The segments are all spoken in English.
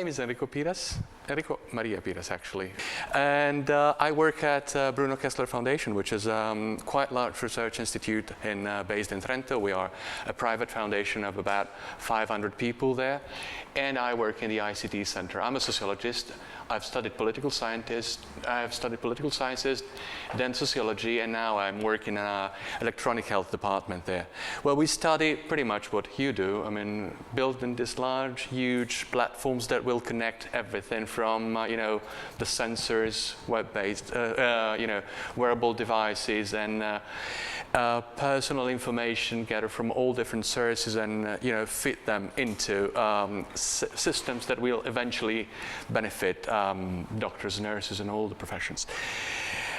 name is Enrico Piras, Enrico Maria Piras actually, and I work at Bruno Kessler Foundation, which is quite a large research institute based in Trento. We are a private foundation of about 500 people there, and I work in the ICT center. I'm a sociologist. I've studied political sciences, then sociology, and now I'm working in an electronic health department there. Well, we study pretty much what you do. I mean, building these large, huge platforms that will connect everything from, the sensors, web-based, wearable devices, and personal information gathered from all different sources, and fit them into systems that will eventually benefit doctors, nurses, and all the professions.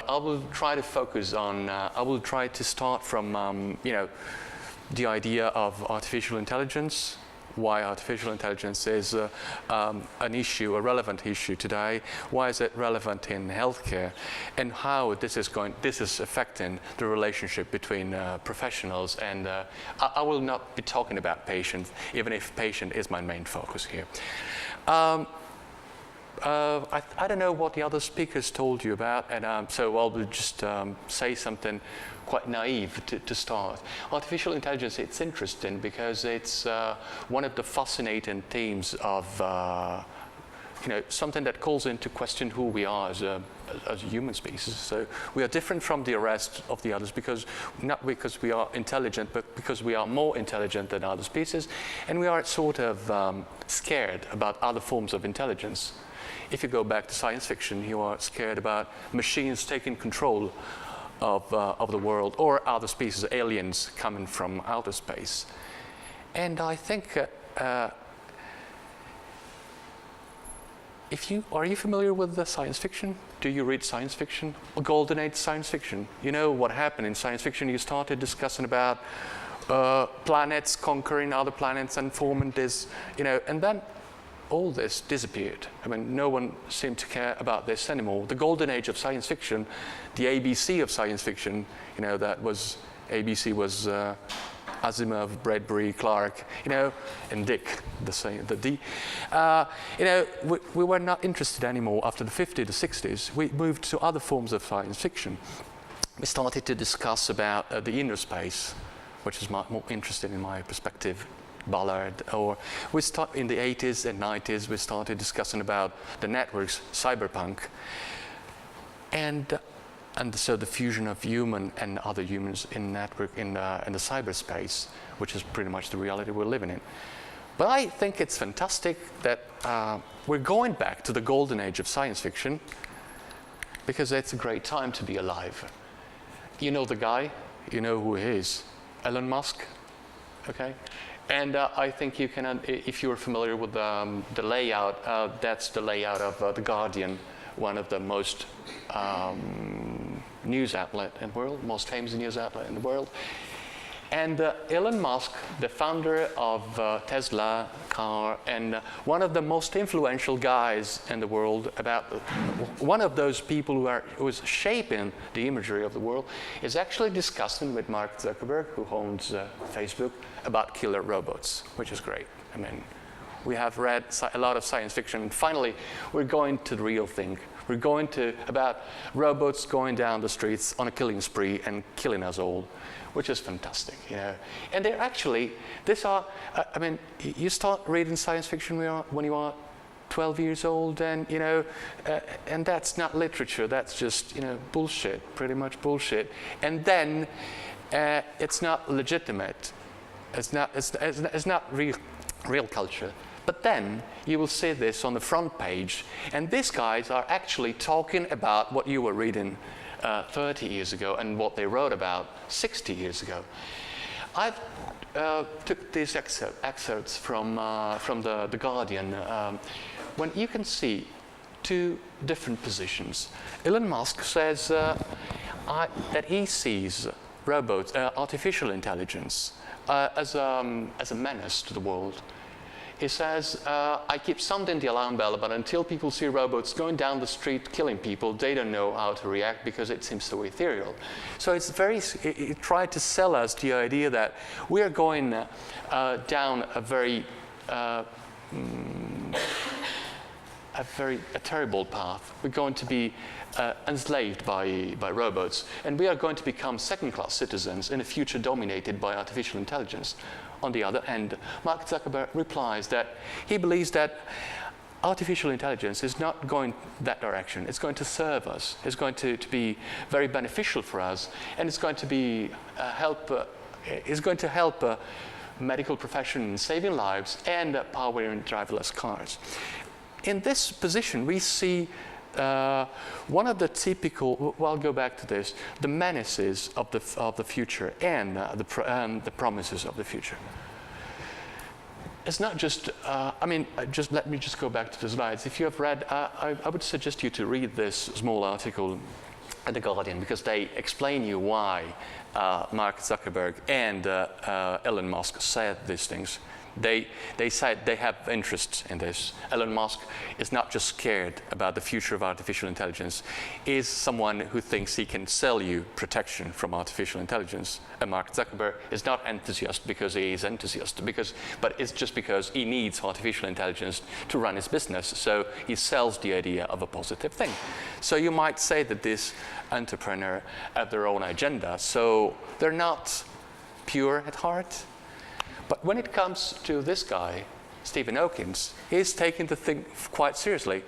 I will try to focus on. I will try to start from the idea of artificial intelligence. Why artificial intelligence is an issue, a relevant issue today. Why is it relevant in healthcare, and how this is affecting the relationship between professionals. And I will not be talking about patients, even if patient is my main focus here. I don't know what the other speakers told you about, and so I'll just say something quite naive to start. Artificial intelligence, it's interesting because it's one of the fascinating themes of something that calls into question who we are as a human species. So we are different from the rest of the others not because we are intelligent, but because we are more intelligent than other species, and we are sort of scared about other forms of intelligence. If you go back to science fiction, you are scared about machines taking control of the world, or other species, aliens coming from outer space. And I think, are you familiar with the science fiction? Do you read science fiction? Golden Age science fiction. You know what happened in science fiction? You started discussing about planets conquering other planets and forming this, and then all this disappeared. I mean, no one seemed to care about this anymore. The golden age of science fiction, the ABC of science fiction, ABC was Asimov, Bradbury, Clarke, and Dick, the D. We were not interested anymore after the 50s, the 60s. We moved to other forms of science fiction. We started to discuss about the inner space, which is more interesting in my perspective. Ballard, or in the 80s and 90s, we started discussing about the networks, cyberpunk, and so the fusion of human and other humans in the cyberspace, which is pretty much the reality we're living in. But I think it's fantastic that we're going back to the golden age of science fiction, because it's a great time to be alive. You know the guy, you know who he is, Elon Musk, okay? And I think you can, if you're familiar with the layout, that's the layout of The Guardian, one of the most news outlet in the world, most famous news outlet in the world. And Elon Musk, the founder of Tesla car, and one of the most influential guys in the world, one of those people who is shaping the imagery of the world, is actually discussing with Mark Zuckerberg, who owns Facebook, about killer robots, which is great. I mean, we have read a lot of science fiction, and finally, we're going to the real thing. We're going about robots going down the streets on a killing spree and killing us all, which is fantastic, And they're actually, you start reading science fiction when you are 12 years old, and and that's not literature. That's just bullshit, pretty much bullshit. And then it's not legitimate. It's not real culture. But then you will see this on the front page, and these guys are actually talking about what you were reading 30 years ago and what they wrote about 60 years ago. I took these excerpts from the Guardian, when you can see two different positions. Elon Musk says that he sees robots, artificial intelligence, as a menace to the world. He says, I keep sounding the alarm bell, but until people see robots going down the street killing people, they don't know how to react because it seems so ethereal. So he tried to sell us the idea that we are going down a very a terrible path. We're going to be enslaved by robots, and we are going to become second-class citizens in a future dominated by artificial intelligence. On the other hand, Mark Zuckerberg replies that he believes that artificial intelligence is not going that direction. It's going to serve us. It's going to be very beneficial for us, and it's going to be help medical profession in saving lives and powering driverless cars. In this position, we see one of the typical, well, I'll go back to this, the menaces of the future and the promises of the future. It's not just, let me just go back to the slides. If you have read, I would suggest you to read this small article at The Guardian, because they explain you why Mark Zuckerberg and Elon Musk said these things. They said they have interest in this. Elon Musk is not just scared about the future of artificial intelligence. He is someone who thinks he can sell you protection from artificial intelligence. And Mark Zuckerberg is not enthusiastic because he is enthusiastic, but it's just because he needs artificial intelligence to run his business. So he sells the idea of a positive thing. So you might say that this entrepreneur have their own agenda. So they're not pure at heart. But when it comes to this guy, Stephen Hawkins, he's taking the thing quite seriously.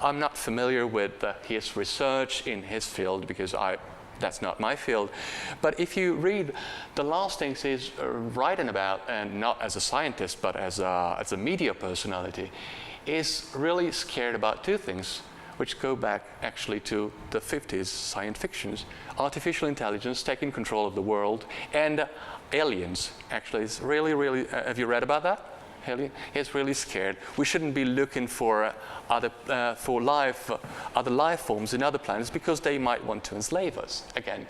I'm not familiar with his research in his field because that's not my field. But if you read the last things he's writing about, and not as a scientist, but as a media personality, is really scared about two things, which go back actually to the 50s science fictions. Artificial intelligence taking control of the world, and aliens. Actually, it's really, have you read about that? He's really scared. We shouldn't be looking for other life forms in other planets because they might want to enslave us again.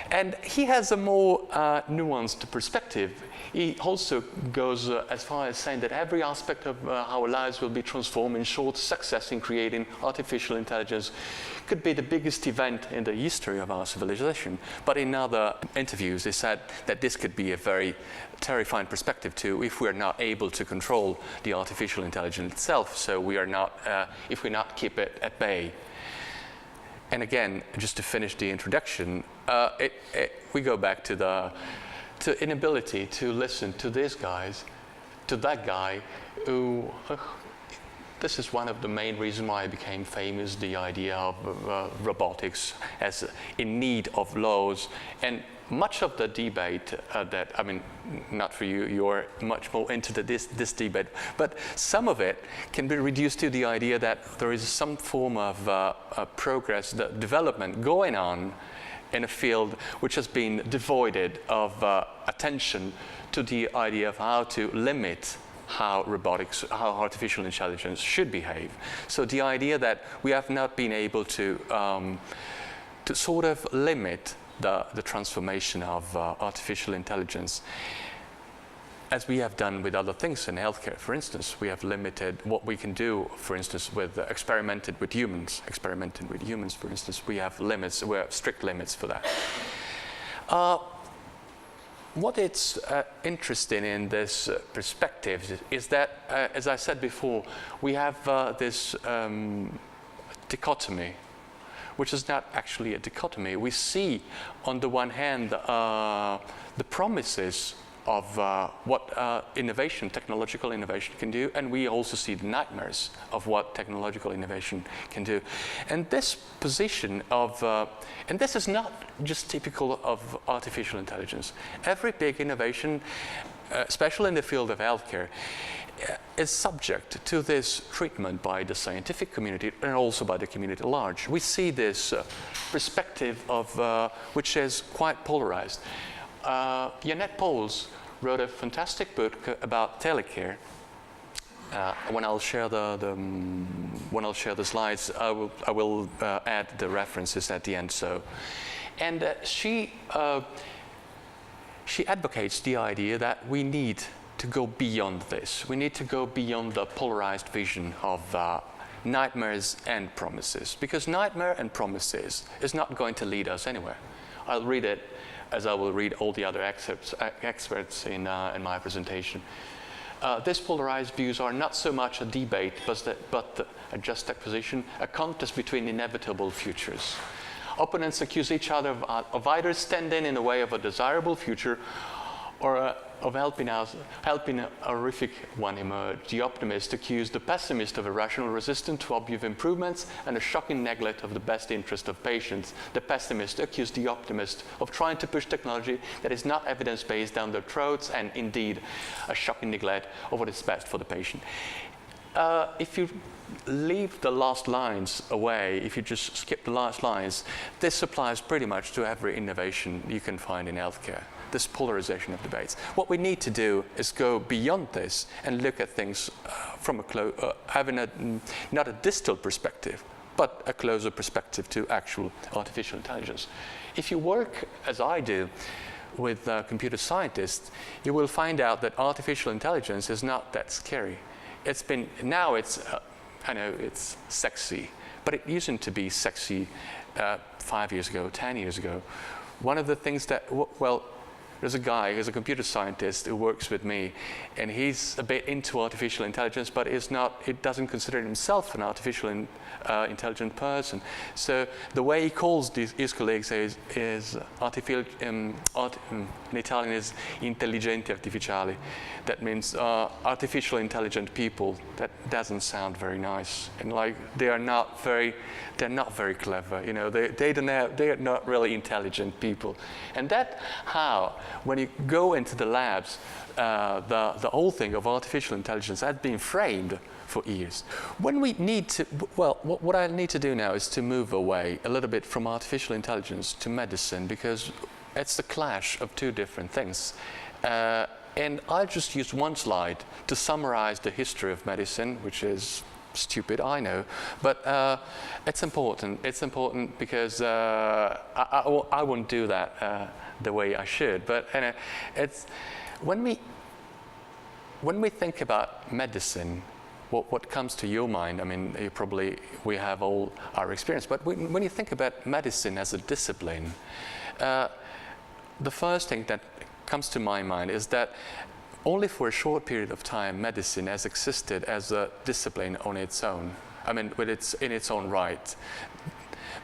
And he has a more nuanced perspective. He also goes as far as saying that every aspect of our lives will be transformed. In short, success in creating artificial intelligence could be the biggest event in the history of our civilization. But in other interviews, he said that this could be a very terrifying perspective too if we're not able to control the artificial intelligence itself. So we are not, if we not keep it at bay. And again, just to finish the introduction, we go back to the inability to listen to these guys, to that guy who, this is one of the main reasons why I became famous, the idea of robotics as in need of laws. And much of the debate not for you, you're much more into this debate, but some of it can be reduced to the idea that there is some form of progress, the development going on in a field which has been devoid of attention to the idea of how to limit how artificial intelligence should behave. So the idea that we have not been able to sort of limit the transformation of artificial intelligence, as we have done with other things in healthcare. For instance, we have limited what we can do, for instance, with experimenting with humans, for instance. We have limits, we have strict limits for that. What is interesting in this perspective is that, as I said before, we have this dichotomy, which is not actually a dichotomy. We see, on the one hand, the promises of what technological innovation can do, and we also see the nightmares of what technological innovation can do. And this position of, and this is not just typical of artificial intelligence. Every big innovation, especially in the field of healthcare, is subject to this treatment by the scientific community and also by the community at large. We see this perspective of which is quite polarized. Jeanette Pauls wrote a fantastic book about telecare. When I'll share the slides, I will add the references at the end. So, and she advocates the idea that we need to go beyond this. We need to go beyond the polarized vision of nightmares and promises, because nightmare and promises is not going to lead us anywhere. I'll read it as I will read all the other experts in my presentation. these polarized views are not so much a debate, but a juxtaposition, a contest between inevitable futures. Opponents accuse each other of either standing in the way of a desirable future or of helping a horrific one emerge. The optimist accused the pessimist of irrational resistance to obvious improvements and a shocking neglect of the best interest of patients. The pessimist accused the optimist of trying to push technology that is not evidence-based down their throats, and indeed a shocking neglect of what is best for the patient. If you leave the last lines away, if you just skip the last lines, this applies pretty much to every innovation you can find in healthcare. This polarization of debates. What we need to do is go beyond this and look at things from having not a distal perspective, but a closer perspective to actual artificial intelligence. If you work, as I do, with computer scientists, you will find out that artificial intelligence is not that scary. Now it's, I know it's sexy, but it used to be sexy 5 years ago, 10 years ago. One of the things that, there's a guy who's a computer scientist who works with me, and he's a bit into artificial intelligence, but he doesn't consider himself an artificial intelligent person. So the way he calls his colleagues is in Italian is intelligenti artificiali. That means artificial intelligent people. That doesn't sound very nice, and like they're not very clever. You know, they are not really intelligent people, and that how. When you go into the labs, the whole thing of artificial intelligence had been framed for years. When we need to, what I need to do now is to move away a little bit from artificial intelligence to medicine, because it's the clash of two different things. And I'll just use one slide to summarize the history of medicine, which is stupid, I know, but it's important. It's important because I won't do that the way I should. But it's when we think about medicine, what comes to your mind? I mean, we have all our experience, but when you think about medicine as a discipline, the first thing that comes to my mind is that only for a short period of time, medicine has existed as a discipline on its own. I mean, in its own right.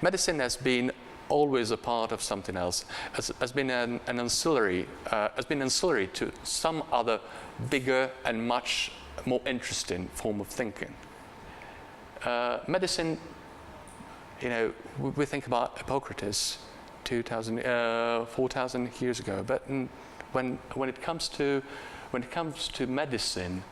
Medicine has been always a part of something else, has been an ancillary, to some other bigger and much more interesting form of thinking. Medicine, we think about Hippocrates 4,000 years ago, but when it comes to medicine,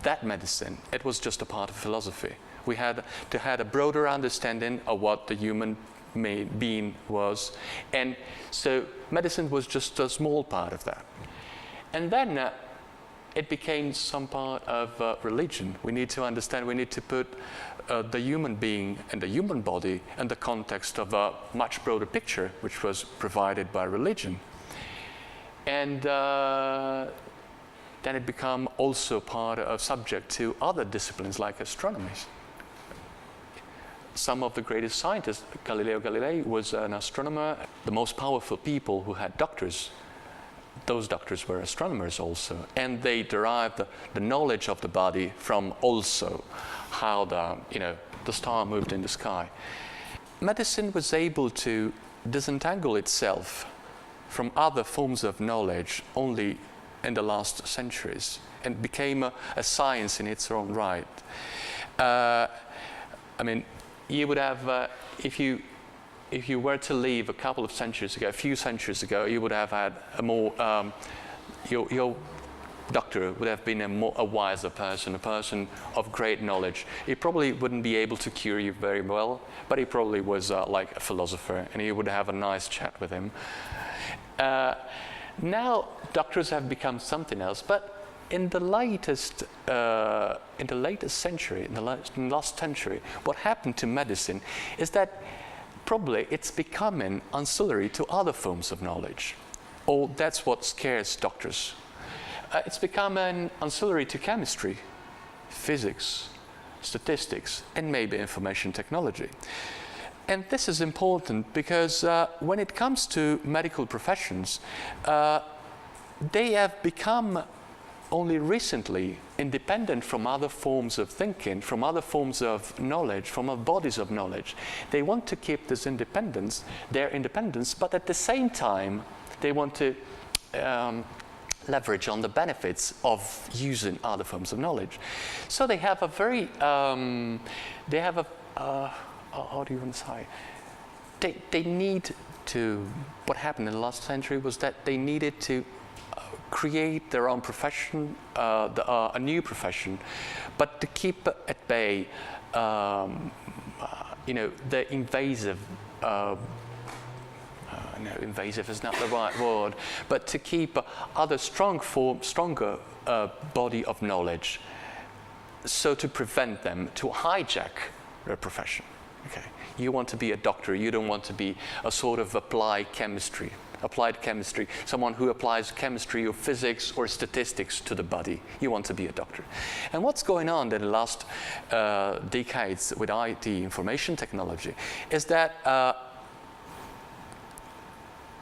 that medicine, it was just a part of philosophy. We had to have a broader understanding of what the human being was, and so medicine was just a small part of that. And then it became some part of religion. We need to understand, we need to put the human being and the human body in the context of a much broader picture, which was provided by religion. And then it became also part of subject to other disciplines like astronomy. Some of the greatest scientists, Galileo Galilei was an astronomer. The most powerful people who had doctors, those doctors were astronomers also, and they derived the knowledge of the body from also how the star moved in the sky. Medicine was able to disentangle itself from other forms of knowledge only in the last centuries, and became a science in its own right. You would have, if you were to leave a few centuries ago, you would have had a more, your doctor would have been a wiser person, a person of great knowledge. He probably wouldn't be able to cure you very well, but he probably was like a philosopher, and you would have a nice chat with him. Now doctors have become something else, but in the latest century, in the last century, what happened to medicine is that probably it's becoming ancillary to other forms of knowledge, or that's what scares doctors. It's become an ancillary to chemistry, physics, statistics, and maybe information technology. And this is important because when it comes to medical professions, they have become only recently independent from other forms of thinking, from other forms of knowledge, from other bodies of knowledge. They want to keep this independence, their independence, but at the same time, they want to leverage on the benefits of using other forms of knowledge. So they have a very, how do you want to say? They need to, what happened in the last century was that they needed to create their own profession, a new profession, but to keep at bay, the invasive, no, invasive is not the right word, but to keep other stronger body of knowledge, so to prevent them to hijack their profession. Okay, you want to be a doctor, you don't want to be a sort of applied chemistry, someone who applies chemistry or physics or statistics to the body. You want to be a doctor. And what's going on in the last decades with IT, information technology, is that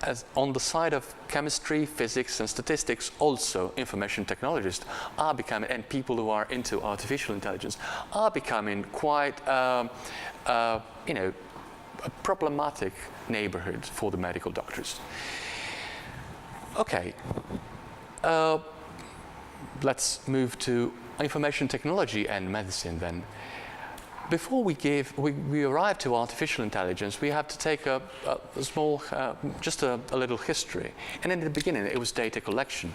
as on the side of chemistry, physics, and statistics, also information technologists are becoming, and people who are into artificial intelligence, are becoming quite, a problematic neighborhood for the medical doctors. Okay, let's move to information technology and medicine then. Before we arrive to artificial intelligence, we have to take a small, just a little history. And in the beginning, it was data collection.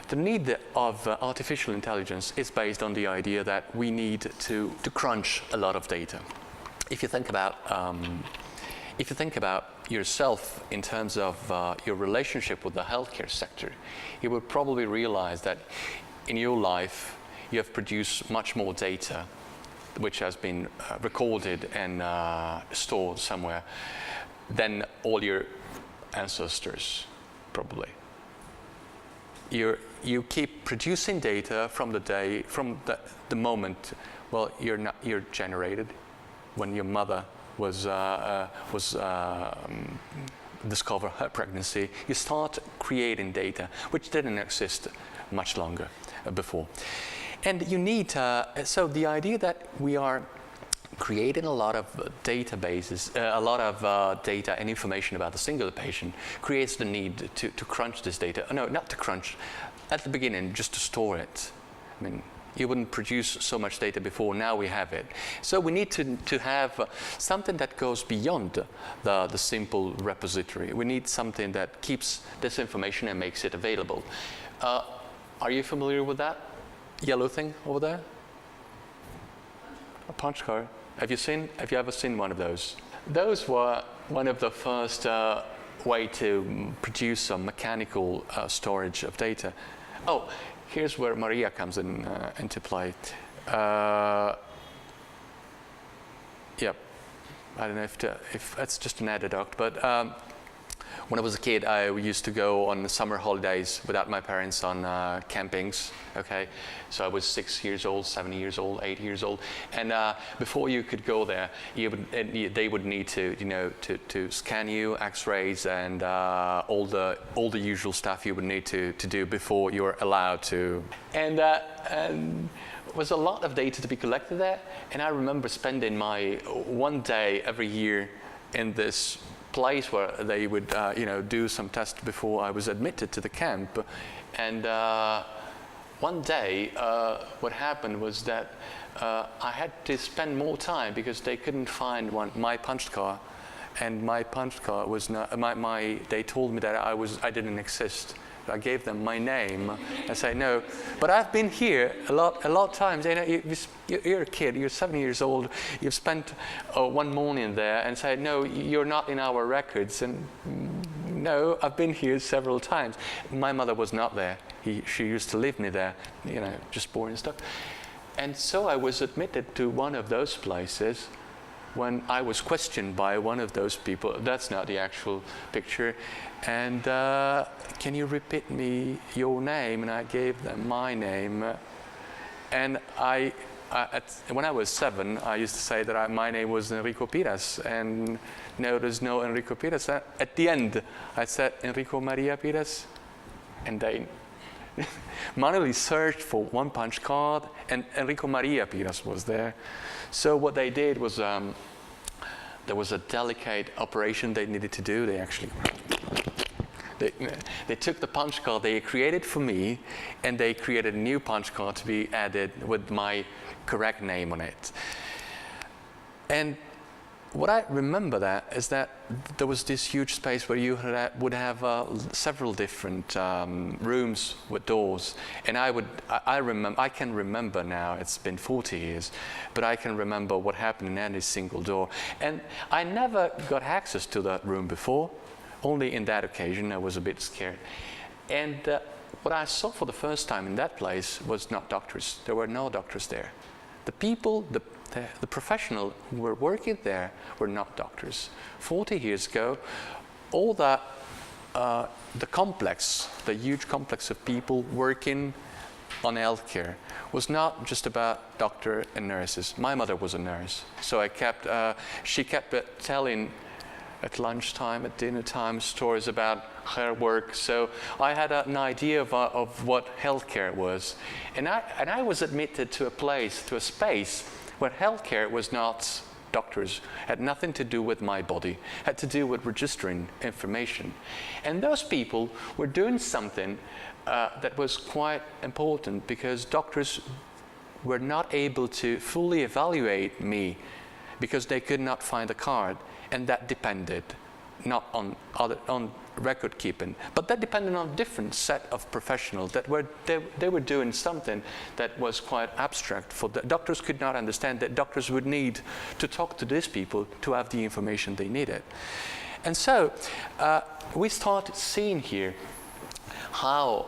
The need of artificial intelligence is based on the idea that we need to crunch a lot of data. If you think about yourself in terms of your relationship with the healthcare sector, you would probably realize that in your life you have produced much more data which has been recorded and stored somewhere than all your ancestors, probably. You keep producing data from the moment, well, you're generated. When your mother was discover her pregnancy, you start creating data, which didn't exist much longer before. And you need, so the idea that we are creating a lot of databases, a lot of data and information about a single patient creates the need to crunch this data. No, not to crunch. At the beginning, just to store it. I mean, you wouldn't produce so much data before, now we have it. So we need to have something that goes beyond the simple repository. We need something that keeps this information and makes it available. Are you familiar with that yellow thing over there? A punch card. Have you ever seen one of those? Those were one of the first way to produce some mechanical storage of data. Oh, here's where Maria comes into play. Yep. I don't know if that's just an adduct, but when I was a kid, I used to go on summer holidays without my parents on campings. Okay, so I was 6 years old, 7 years old, 8 years old, and before you could go there, they would need to scan you, X-rays, and all the usual stuff you would need to do before you were allowed to. And was a lot of data to be collected there, and I remember spending my one day every year in this place where they would do some tests before I was admitted to the camp. And one day what happened was that I had to spend more time because they couldn't find my punch card, and my punch card was not they told me that I didn't exist. I gave them my name. I say, no, but I've been here a lot of times. You're a kid, you're 7 years old, you've spent one morning there, and say, no, you're not in our records. And no, I've been here several times. My mother was not there. She used to leave me there, just boring stuff. And so I was admitted to one of those places when I was questioned by one of those people. That's not the actual picture. And can you repeat me your name? And I gave them my name. And when I was 7, I used to say that my name was Enrico Piras. And no, there's no Enrico Piras. At the end, I said Enrico Maria Piras. And they manually searched for one punch card, and Enrico Piras was there. So what they did was, there was a delicate operation they needed to do. They actually, they took the punch card they created for me, and they created a new punch card to be added with my correct name on it. And what I remember that is that there was this huge space where you would have several different rooms with doors, and I can remember now. It's been 40 years, but I can remember what happened in any single door. And I never got access to that room before. Only in that occasion, I was a bit scared. And what I saw for the first time in that place was not doctors. There were no doctors there. The people, the professionals who were working there were not doctors. 40 years ago, all that, the complex, the huge complex of people working on healthcare was not just about doctor and nurses. My mother was a nurse, so she kept telling at lunchtime, at dinner time, stories about her work. So I had an idea of what healthcare was, and I was admitted to a space where healthcare was not doctors, had nothing to do with my body, had to do with registering information. And those people were doing something that was quite important, because doctors were not able to fully evaluate me because they could not find a card, and that depended not on record keeping, but that depended on a different set of professionals that they were doing something that was quite abstract. For the doctors could not understand that doctors would need to talk to these people to have the information they needed. And so we started seeing here how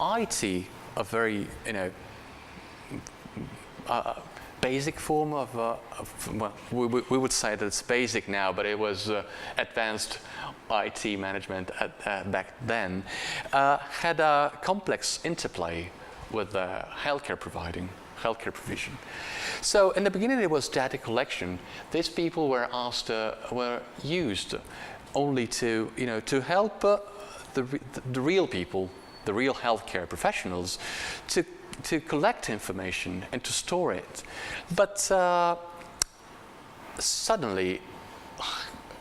IT, a very basic form of well, we would say that it's basic now, but it was advanced IT management back then, had a complex interplay with healthcare provision. So in the beginning it was data collection. These people were used only to help the real people, the real healthcare professionals, to collect information and to store it. But suddenly,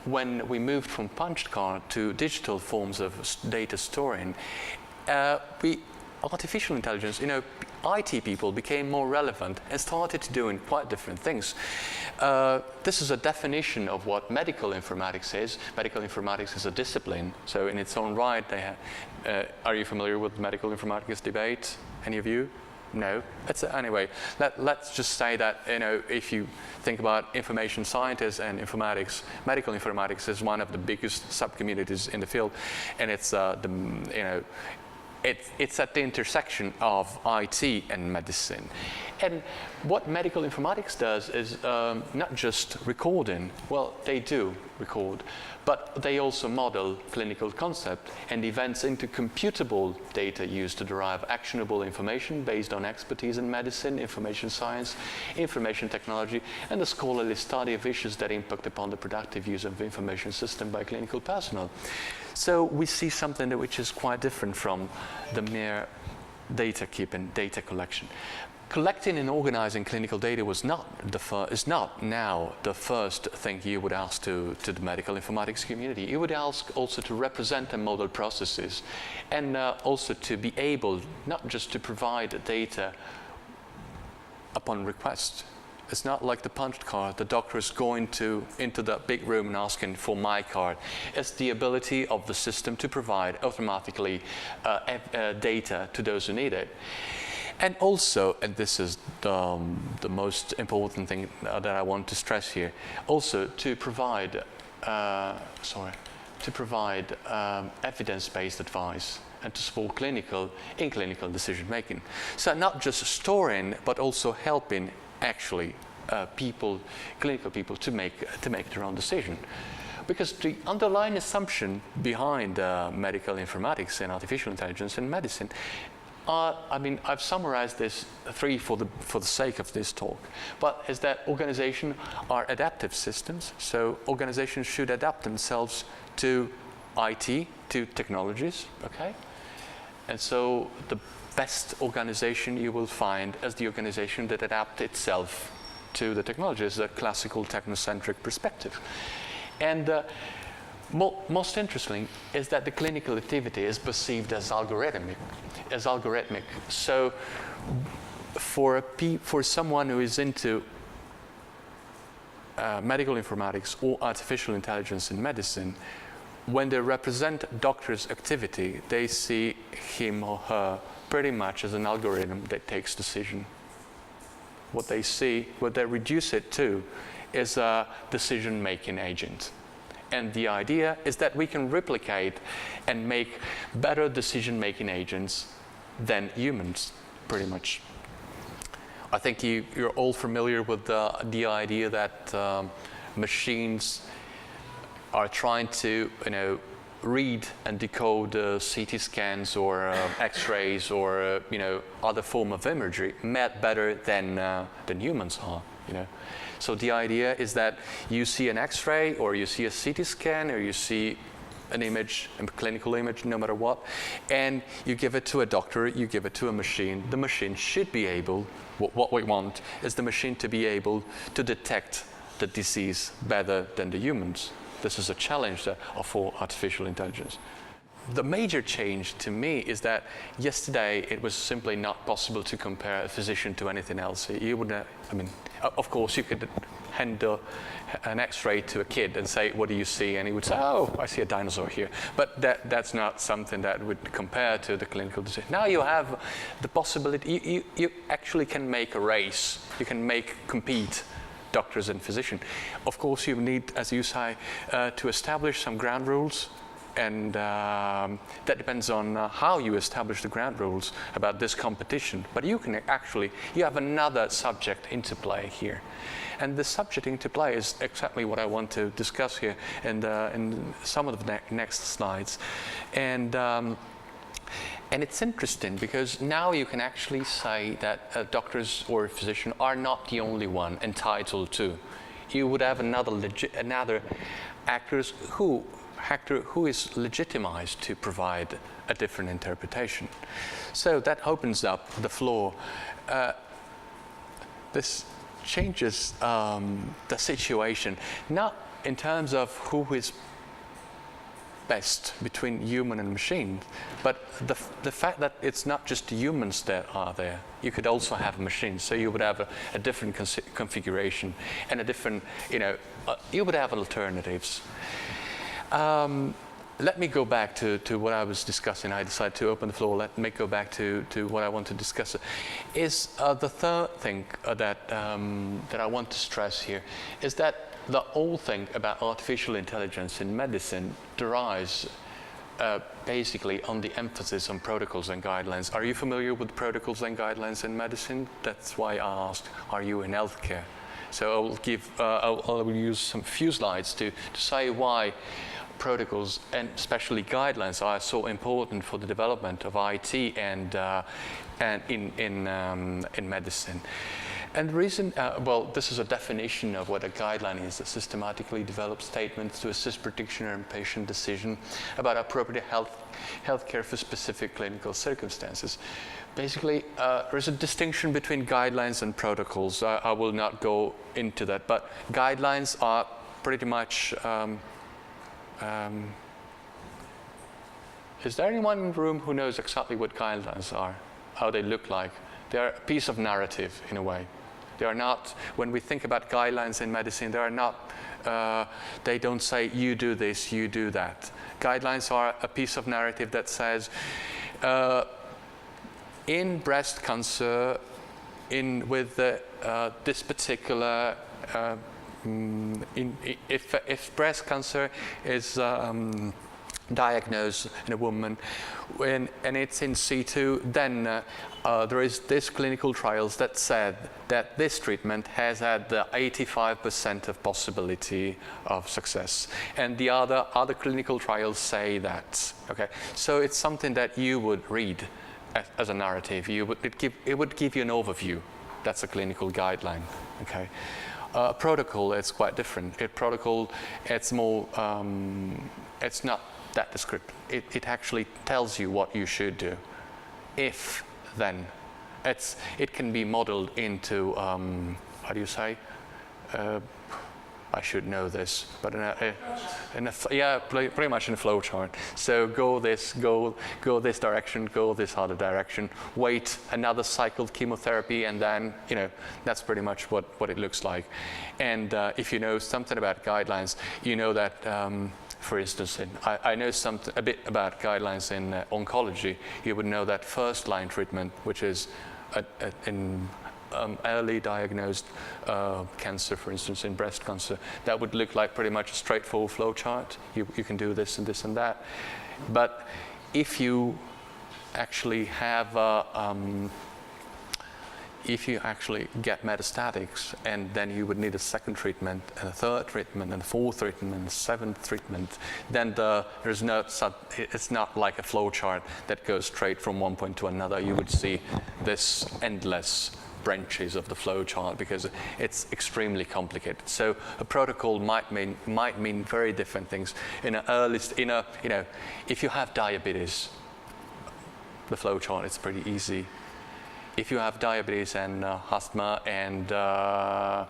when we moved from punched card to digital forms of data storing, artificial intelligence, IT people became more relevant and started doing quite different things. This is a definition of what medical informatics is. Medical informatics is a discipline, so in its own right, are you familiar with medical informatics debate? Any of you? No. Anyway, let's just say that if you think about information scientists and informatics, medical informatics is one of the biggest subcommunities in the field, and it's it's at the intersection of IT and medicine. And what medical informatics does is not just recording. Well, they do record, but they also model clinical concept and events into computable data used to derive actionable information based on expertise in medicine, information science, information technology, and the scholarly study of issues that impact upon the productive use of the information system by clinical personnel. So we see something which is quite different from the mere data keeping, data collection. Collecting and organizing clinical data is not now the first thing you would ask to the medical informatics community. You would ask also to represent and model processes, and also to be able not just to provide data upon request. It's not like the punched card. The doctor is going into that big room and asking for my card. It's the ability of the system to provide automatically data to those who need it. And also, and this is the most important thing that I want to stress here, also to provide evidence-based advice and to support clinical decision making. So not just storing, but also helping actually clinical people to make their own decision. Because the underlying assumption behind medical informatics and artificial intelligence in medicine I've summarized this three for the sake of this talk, but is that organizations are adaptive systems, so organizations should adapt themselves to IT, to technologies, okay? And so the best organization you will find is the organization that adapts itself to the technology. It's a classical technocentric perspective. And most interesting is that the clinical activity is perceived as algorithmic. So for someone who is into medical informatics or artificial intelligence in medicine, when they represent doctor's activity, they see him or her pretty much as an algorithm that takes decision. What they reduce it to is a decision-making agent. And the idea is that we can replicate and make better decision-making agents than humans, pretty much. I think you're all familiar with the idea that machines are trying to, read and decode CT scans or X-rays or other form of imagery better than humans are. So the idea is that you see an X-ray or you see a CT scan or you see an image, a clinical image, no matter what, and you give it to a doctor, you give it to a machine. The machine should be able, what we want is the machine to be able to detect the disease better than the humans. This is a challenge for artificial intelligence. The major change to me is that yesterday it was simply not possible to compare a physician to anything else. You wouldn't, of course you could hand an X-ray to a kid and say, what do you see? And he would say, oh, I see a dinosaur here. But that's not something that would compare to the clinical decision. Now you have the possibility, you actually can make a race. You can compete doctors and physicians. Of course, you need, as you say, to establish some ground rules. And that depends on how you establish the ground rules about this competition. But you have another subject into play here. And the subject into play is exactly what I want to discuss here in some of the next slides. And it's interesting because now you can actually say that doctors or a physician are not the only one entitled to. You would have another actor who is legitimized to provide a different interpretation. So that opens up the floor. This changes the situation, not in terms of who is best between human and machine, but the fact that it's not just humans that are there. You could also have a machine, so you would have a different configuration and a different, you would have alternatives. Let me go back to what I was discussing. I decided to open the floor. Let me go back to what I want to discuss. Is the third thing that I want to stress here is that the whole thing about artificial intelligence in medicine derives basically on the emphasis on protocols and guidelines. Are you familiar with protocols and guidelines in medicine? That's why I asked, are you in healthcare? So I will use some few slides to say why protocols and especially guidelines are so important for the development of IT and in medicine. And the reason, this is a definition of what a guideline is: a systematically developed statement to assist practitioner and patient decision about appropriate healthcare for specific clinical circumstances. Basically, there's a distinction between guidelines and protocols. I will not go into that, but guidelines are pretty much. Is there anyone in the room who knows exactly what guidelines are, how they look like? They're a piece of narrative, in a way. They are not, when we think about guidelines in medicine, they are not, they don't say, you do this, you do that. Guidelines are a piece of narrative that says, in breast cancer, with this particular, if breast cancer is diagnosed in a woman and it's in situ, then there is this clinical trials that said that this treatment has had the 85% of possibility of success, and the other clinical trials say that. Okay, so it's something that you would read as a narrative. It would give you an overview. That's a clinical guideline. Okay. Protocol is quite different. Protocol, it's more, it's not that descriptive. It actually tells you what you should do. if then. It can be modeled into, how do you say? I should know this, but pretty much in a flow chart. So go this direction, go this other direction, wait another cycle of chemotherapy, and then, that's pretty much what it looks like. And if you know something about guidelines, you know that, for instance, I know a bit about guidelines in oncology. You would know that first line treatment, which is in early diagnosed cancer, for instance, in breast cancer, that would look like pretty much a straightforward flow chart. You can do this and this and that. But if you actually have if you actually get metastatic, and then you would need a second treatment, and a third treatment, and a fourth treatment, and a seventh treatment, then it's not like a flow chart that goes straight from one point to another. You would see this endless branches of the flow chart because it's extremely complicated. So a protocol might mean very different things. If you have diabetes, the flow chart is pretty easy. If you have diabetes and asthma and other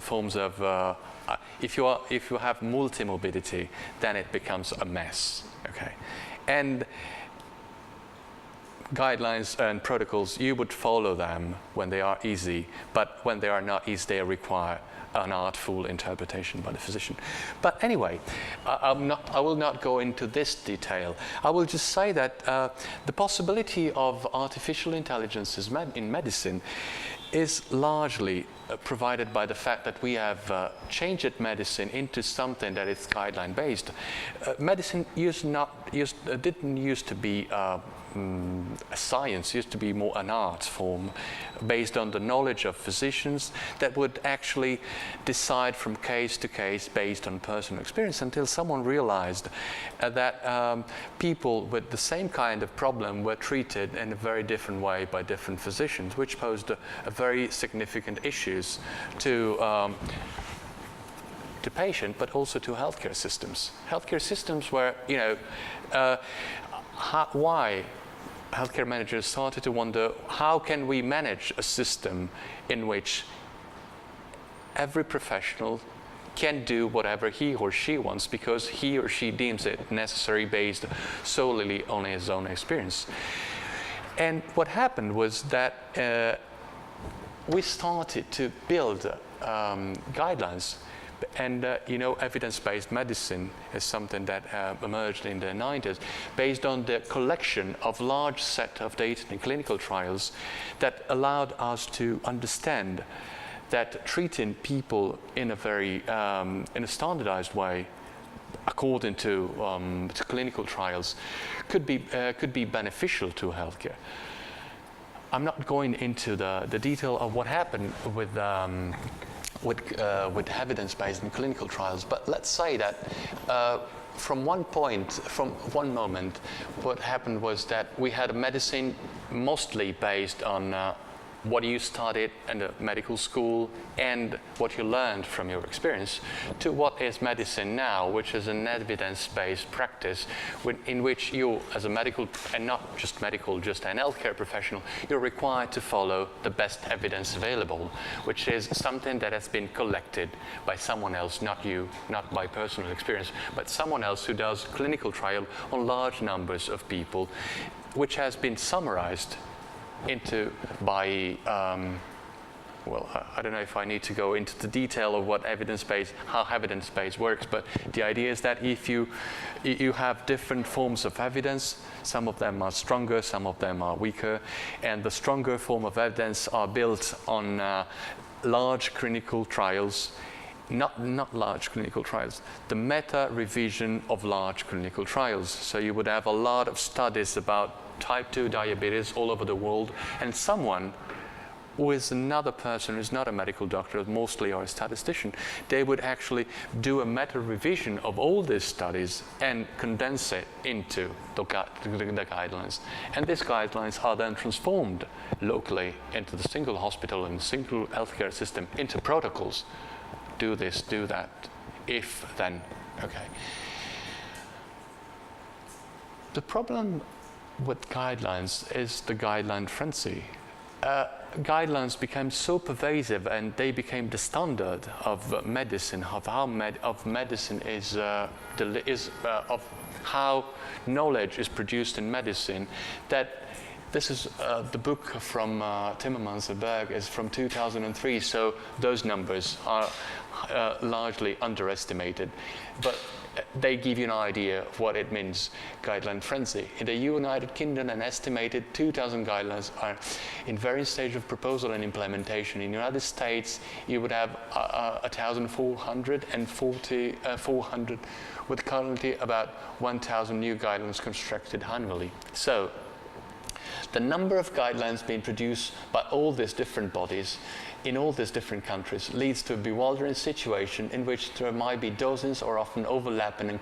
forms of, if you have multimorbidity, then it becomes a mess. Okay, and guidelines and protocols, you would follow them when they are easy, but when they are not easy, they require an artful interpretation by the physician. But anyway, I will not go into this detail. I will just say that the possibility of artificial intelligence in medicine is largely provided by the fact that we have changed medicine into something that is guideline-based. Medicine didn't used to be a science, used to be more an art form based on the knowledge of physicians that would actually decide from case to case based on personal experience, until someone realized that people with the same kind of problem were treated in a very different way by different physicians, which posed a very significant issues to patient, but also to healthcare systems. Healthcare systems where, why healthcare managers started to wonder, how can we manage a system in which every professional can do whatever he or she wants because he or she deems it necessary based solely on his own experience. And what happened was that we started to build guidelines. And evidence-based medicine is something that emerged in the 90s based on the collection of large set of data in clinical trials that allowed us to understand that treating people in a very in a standardized way according to clinical trials could be beneficial to healthcare. I'm not going into the detail of what happened with evidence-based and clinical trials, but let's say that from one moment, what happened was that we had a medicine mostly based on what you studied in the medical school and what you learned from your experience, to what is medicine now, which is an evidence-based practice in which you, as a medical, and not just medical, just an healthcare professional, you're required to follow the best evidence available, which is something that has been collected by someone else, not you, not by personal experience, but someone else who does clinical trial on large numbers of people, which has been summarized by I don't know if I need to go into the detail of how evidence-based works, but the idea is that if you have different forms of evidence, some of them are stronger, some of them are weaker, and the stronger form of evidence are built on large clinical trials, not large clinical trials, the meta-revision of large clinical trials. So you would have a lot of studies about type 2 diabetes all over the world, and someone who is another person who's not a medical doctor, mostly or a statistician, they would actually do a meta-revision of all these studies and condense it into the guidelines. And these guidelines are then transformed locally into the single hospital and single healthcare system into protocols. Do this, do that, if, then, okay. The problem with guidelines is the guideline frenzy. Guidelines became so pervasive, and they became the standard of medicine, of how medicine is of how knowledge is produced in medicine. That this is the book from Timmermans and Berg is from 2003, so those numbers are largely underestimated, but they give you an idea of what it means, guideline frenzy. In the United Kingdom, an estimated 2,000 guidelines are in various stages of proposal and implementation. In the United States, you would have 1,400 and 400, with currently about 1,000 new guidelines constructed annually. So, the number of guidelines being produced by all these different bodies in all these different countries leads to a bewildering situation in which there might be dozens or often overlapping and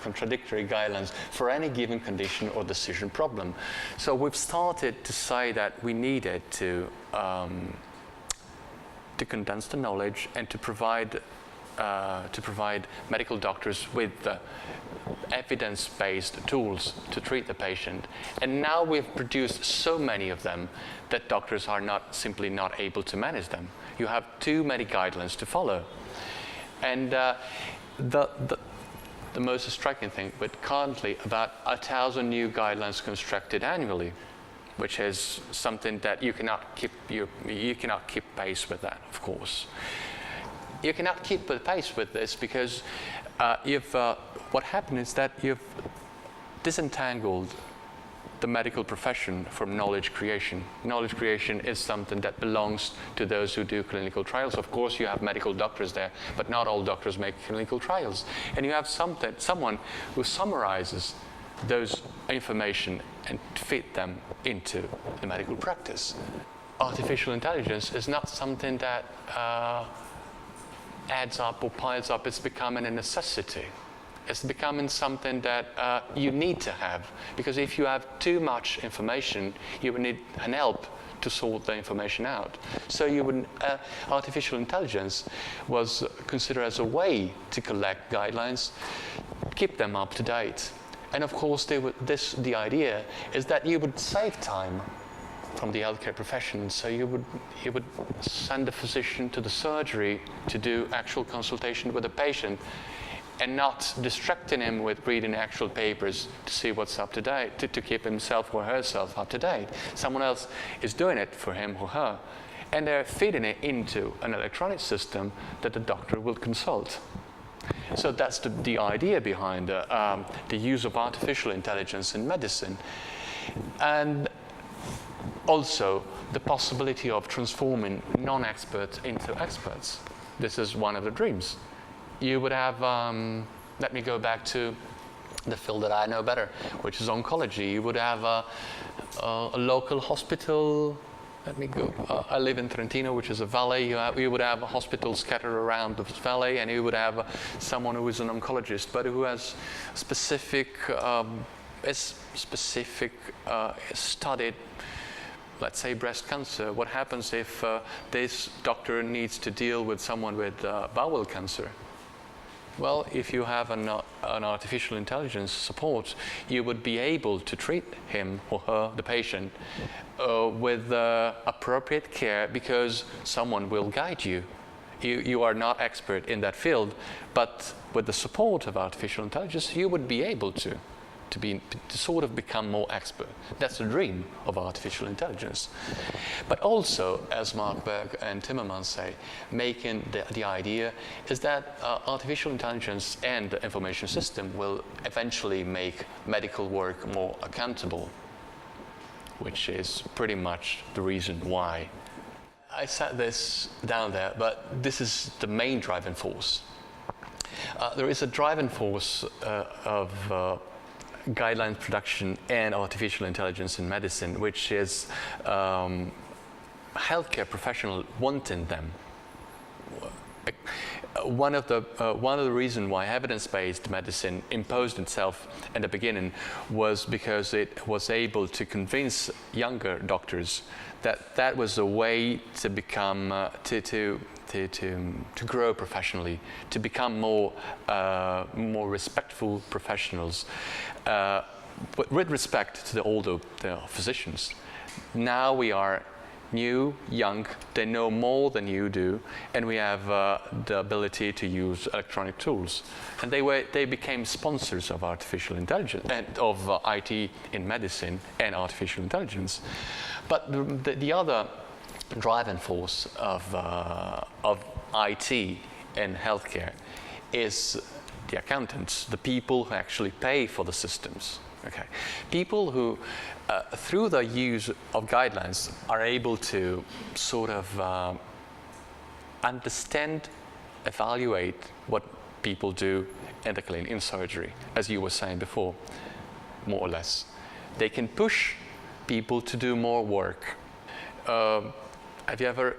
contradictory guidelines for any given condition or decision problem. So we've started to say that we needed to condense the knowledge and to provide medical doctors with evidence-based tools to treat the patient. And now we've produced so many of them that doctors are simply not able to manage them. You have too many guidelines to follow. And the most striking thing, with currently about 1,000 new guidelines constructed annually, which is something that you cannot keep pace with that, of course. You cannot keep pace with this because what happened is that you've disentangled the medical profession from knowledge creation. Knowledge creation is something that belongs to those who do clinical trials. Of course, you have medical doctors there, but not all doctors make clinical trials. And you have someone who summarizes those information and fit them into the medical practice. Artificial intelligence is not something that adds up or piles up. It's becoming a necessity. It's becoming something that you need to have, because if you have too much information, you will need an help to sort the information out. So artificial intelligence was considered as a way to collect guidelines, keep them up to date. And of course, the idea is that you would save time from the healthcare profession. So you would send the physician to the surgery to do actual consultation with the patient, and not distracting him with reading actual papers to see what's up to date, to keep himself or herself up to date. Someone else is doing it for him or her, and they're feeding it into an electronic system that the doctor will consult. So that's the idea behind the use of artificial intelligence in medicine. And also the possibility of transforming non-experts into experts. This is one of the dreams. You would have, let me go back to the field that I know better, which is oncology. You would have a local hospital. Let me go. I live in Trento, which is a valley. You would have a hospital scattered around the valley, and you would have someone who is an oncologist, but who has studied, let's say, breast cancer. What happens if this doctor needs to deal with someone with bowel cancer? Well, if you have an artificial intelligence support, you would be able to treat him or her, the patient, with appropriate care, because someone will guide you. You are not expert in that field, but with the support of artificial intelligence, you would be able to sort of become more expert. That's the dream of artificial intelligence. But also, as Mark Berg and Timmermans say, making the idea is that artificial intelligence and the information system will eventually make medical work more accountable, which is pretty much the reason why. I set this down there, but this is the main driving force. There is a driving force of guideline production and artificial intelligence in medicine, which is healthcare professionals wanting them. One of the reasons why evidence-based medicine imposed itself in the beginning was because it was able to convince younger doctors that was a way to become to grow professionally, to become more respectful professionals. with respect to the older physicians, now we are new, young, they know more than you do, and we have the ability to use electronic tools. And they became sponsors of artificial intelligence, and of IT in medicine and artificial intelligence. But the other driving force of IT in healthcare is the accountants, the people who actually pay for the systems. Okay, people who, through the use of guidelines, are able to sort of understand, evaluate what people do in the clinic, in surgery, as you were saying before, more or less. They can push people to do more work. Have you ever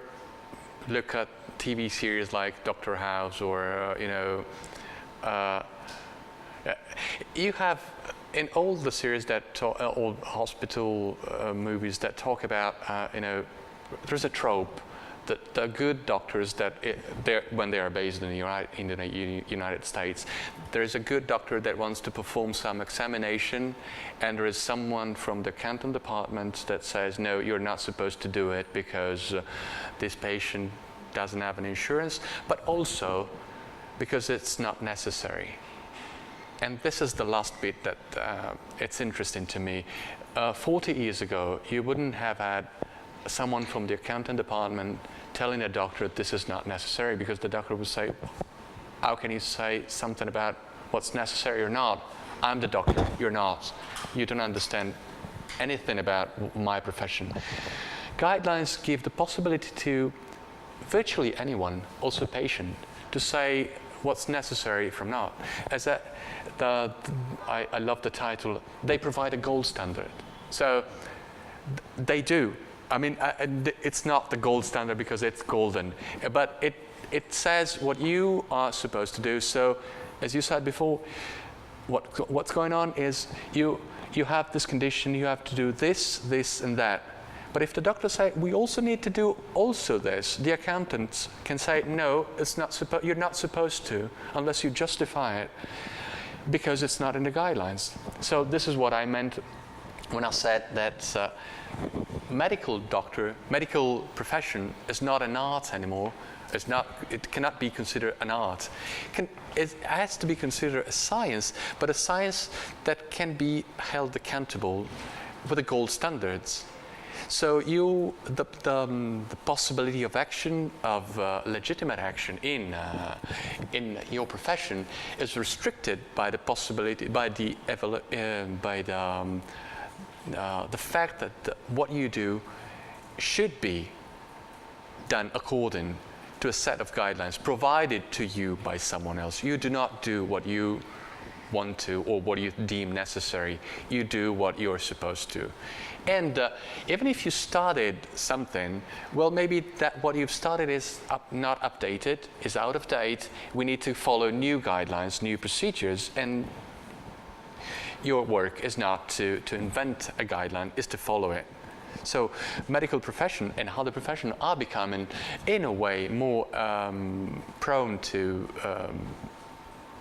looked at TV series like Dr. House or you have in all the series that all hospital movies that talk about there's a trope that the good doctors that when they are based in the United States, there is a good doctor that wants to perform some examination, and there is someone from the accountant department that says, no, you're not supposed to do it because this patient doesn't have an insurance, but also because it's not necessary. And this is the last bit that it's interesting to me. 40 years ago, you wouldn't have had someone from the accounting department telling a doctor this is not necessary, because the doctor would say, how can you say something about what's necessary or not? I'm the doctor, you're not. You don't understand anything about my profession. Guidelines give the possibility to virtually anyone, also patient, to say what's necessary from not. As I love the title, they provide a gold standard. So they do. I mean, it's not the gold standard because it's golden, but it says what you are supposed to do. So, as you said before, what's going on is you have this condition, you have to do this, this, and that. But if the doctors say, we also need to do also this, the accountants can say, no, it's not you're not supposed to, unless you justify it, because it's not in the guidelines. So this is what I meant when I said that medical profession is not an art anymore. It cannot be considered an art. It has to be considered a science, but a science that can be held accountable with the gold standards. So the possibility of action, of legitimate action in your profession, is restricted by the possibility, by the fact that what you do should be done according to a set of guidelines provided to you by someone else. You do not do what you want to or what you deem necessary. You do what you're supposed to. And even if you started something, well, maybe that what you've started is not updated, is out of date. We need to follow new guidelines, new procedures, and your work is not to invent a guideline, is to follow it. So medical profession and other professions are becoming, in a way, more prone to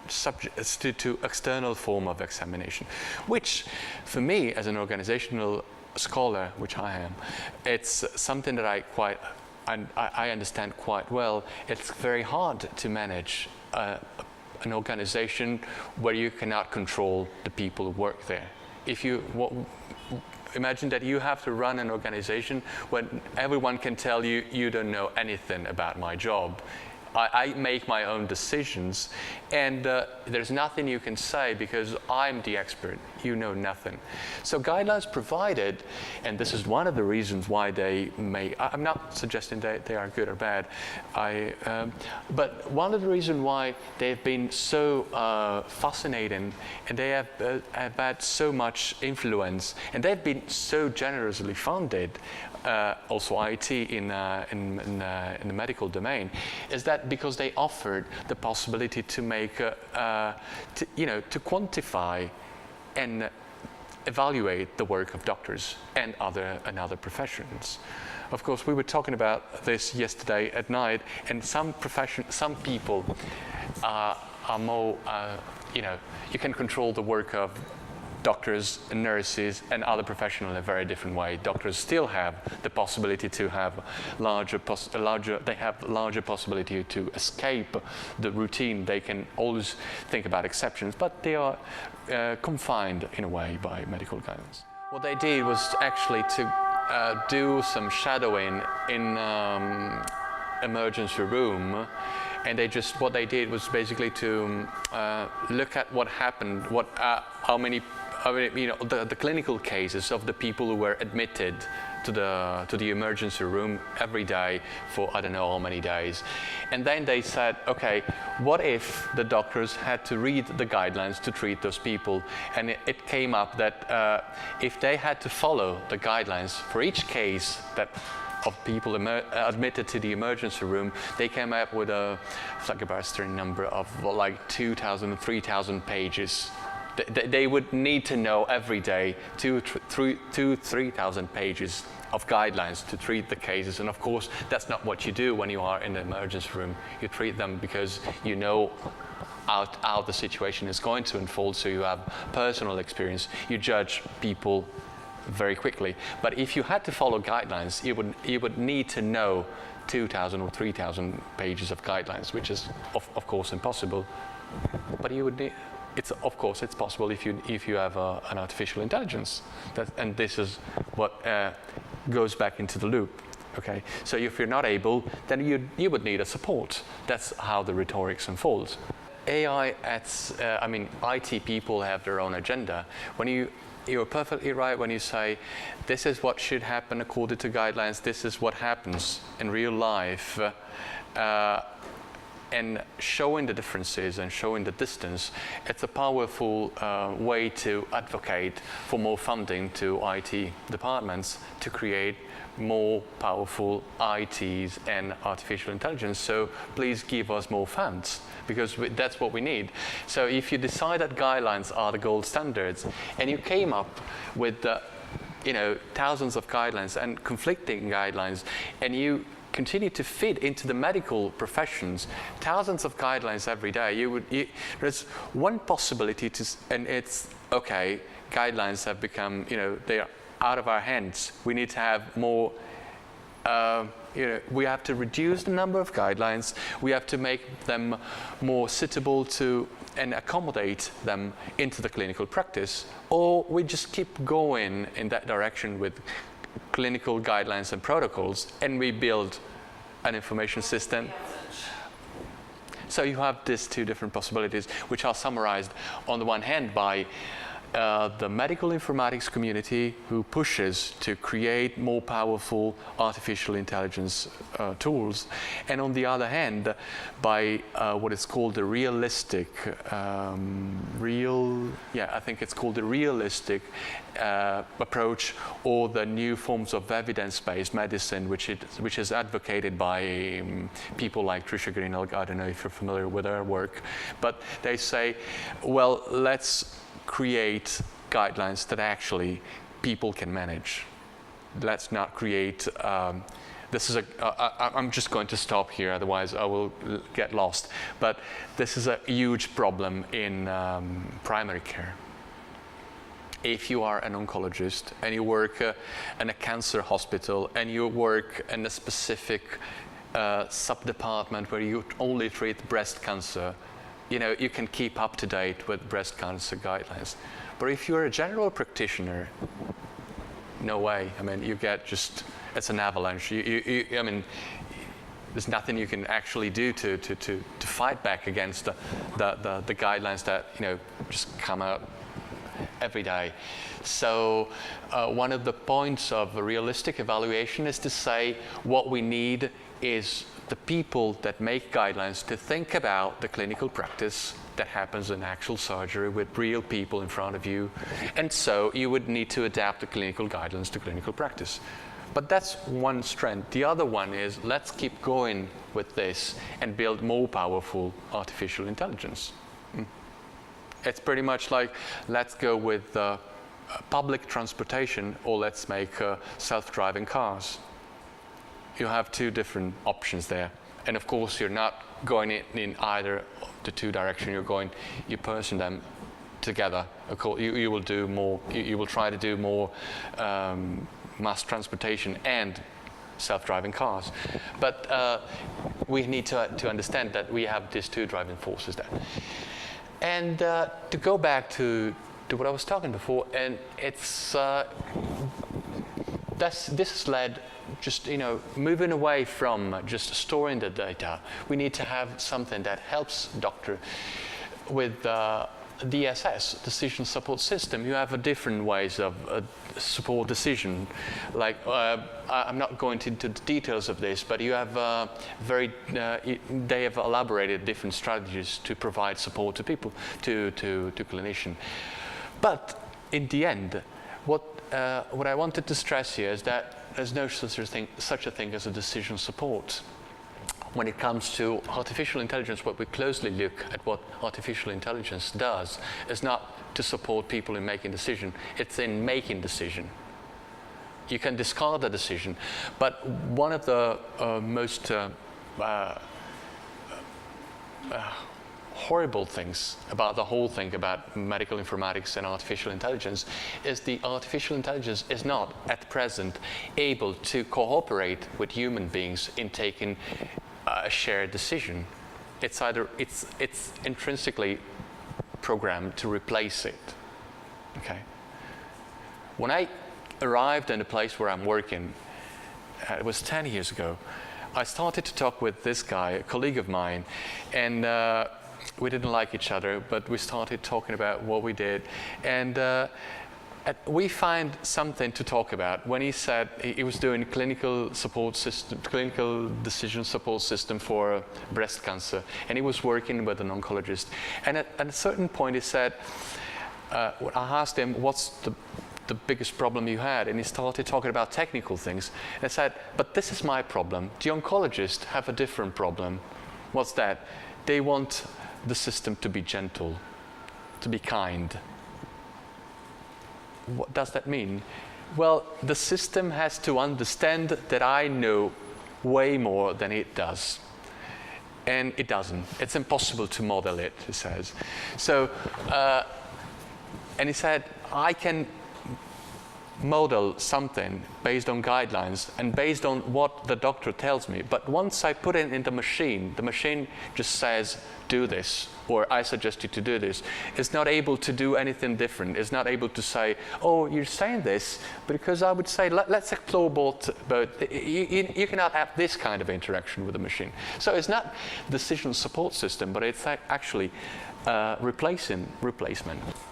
to external form of examination, which for me as an organizational scholar, which I am, it's something that I understand quite well. It's very hard to manage an organization where you cannot control the people who work there. If you imagine that you have to run an organization when everyone can tell you, you don't know anything about my job. I make my own decisions, and there's nothing you can say because I'm the expert. You know nothing. So guidelines provided, and this is one of the reasons why I'm not suggesting that they are good or bad, but one of the reasons why they've been so fascinating, and they have had so much influence, and they've been so generously funded, also IT in the medical domain, is that because they offered the possibility to make, to quantify and evaluate the work of doctors and other professions. Of course, we were talking about this yesterday at night, and some people are more, you can control the work of doctors and nurses and other professionals in a very different way. Doctors still have the possibility to have larger possibility to escape the routine. They can always think about exceptions, but they are confined in a way by medical guidance. What they did was actually to do some shadowing in emergency room, and what they did was basically to look at what happened, how many the clinical cases of the people who were admitted to the emergency room every day for I don't know how many days. And then they said, okay, what if the doctors had to read the guidelines to treat those people? And it came up that if they had to follow the guidelines for each case of people admitted to the emergency room, they came up with a flagbastering number of like 2,000, 3,000 pages. They would need to know every day 3,000 pages of guidelines to treat the cases. And of course, that's not what you do when you are in the emergency room. You treat them because you know how the situation is going to unfold, so you have personal experience. You judge people very quickly. But if you had to follow guidelines, you would need to know 2,000 or 3,000 pages of guidelines, which is of course impossible. But you would need. Of course, it's possible if you have an artificial intelligence, and this is what goes back into the loop. Okay, so if you're not able, then you would need a support. That's how the rhetorics unfolds. AI, IT people have their own agenda. You're perfectly right when you say this is what should happen according to guidelines. This is what happens in real life. And showing the differences and showing the distance, it's a powerful way to advocate for more funding to IT departments to create more powerful ITs and artificial intelligence. So please give us more funds, because that's what we need. So if you decide that guidelines are the gold standards, and you came up with thousands of guidelines and conflicting guidelines, and you continue to fit into the medical professions, thousands of guidelines every day, there's one possibility and it's, okay, guidelines have become, they are out of our hands. We need to have more, we have to reduce the number of guidelines. We have to make them more suitable to and accommodate them into the clinical practice, or we just keep going in that direction with clinical guidelines and protocols, and we build an information system. So you have these two different possibilities, which are summarized on the one hand by the medical informatics community, who pushes to create more powerful artificial intelligence tools, and on the other hand by what is called the realistic approach, or the new forms of evidence-based medicine, which is advocated by people like Trisha Greenhalgh. I don't know if you're familiar with her work, but they say, well, let's create guidelines that actually people can manage. Let's not create, I'm just going to stop here, otherwise I will get lost. But this is a huge problem in primary care. If you are an oncologist and you work in a cancer hospital and you work in a specific sub-department where you only treat breast cancer, you can keep up to date with breast cancer guidelines. But if you're a general practitioner, no way. You get it's an avalanche. There's nothing you can actually do to fight back against the guidelines that just come out every day. So one of the points of a realistic evaluation is to say what we need is the people that make guidelines to think about the clinical practice that happens in actual surgery with real people in front of you. And so you would need to adapt the clinical guidelines to clinical practice. But that's one strand. The other one is, let's keep going with this and build more powerful artificial intelligence. It's pretty much like, let's go with public transportation, or let's make self-driving cars. You have two different options there. And of course, you're not going in either the two directions. You person them together. Of course, you will do more. You will try to do more mass transportation and self-driving cars. But we need to understand that we have these two driving forces there. And to go back to what I was talking before, and it's this has led just moving away from just storing the data. We need to have something that helps doctor with DSS, decision support system. You have different ways of support decision. Like I'm not going into the details of this, but you have they have elaborated different strategies to provide support to people, to clinicians. But in the end, what I wanted to stress here is that there's no such a thing as a decision support. When it comes to artificial intelligence, what we closely look at what artificial intelligence does is not to support people in making decision, it's in making decision. You can discard the decision, but one of the most horrible things about the whole thing about medical informatics and artificial intelligence is the artificial intelligence is not at present able to cooperate with human beings in taking a shared decision. It's intrinsically programmed to replace it. Okay. When I arrived in the place where I'm working, it was 10 years ago, I started to talk with this guy, a colleague of mine, and we didn't like each other, but we started talking about what we did, and we find something to talk about. When he said he was doing clinical decision support system for breast cancer, and he was working with an oncologist, and at a certain point he said, I asked him, what's the biggest problem you had? And he started talking about technical things. And I said, but this is my problem. The oncologists have a different problem. What's that? They want the system to be gentle, to be kind. What does that mean? Well, the system has to understand that I know way more than it does. And it doesn't. It's impossible to model it, he says. So, and he said, I can model something based on guidelines and based on what the doctor tells me. But once I put it in the machine just says, do this, or I suggest you to do this. It's not able to do anything different. It's not able to say, oh, you're saying this, because I would say, let's explore both. You cannot have this kind of interaction with the machine. So it's not decision support system, but it's actually replacement.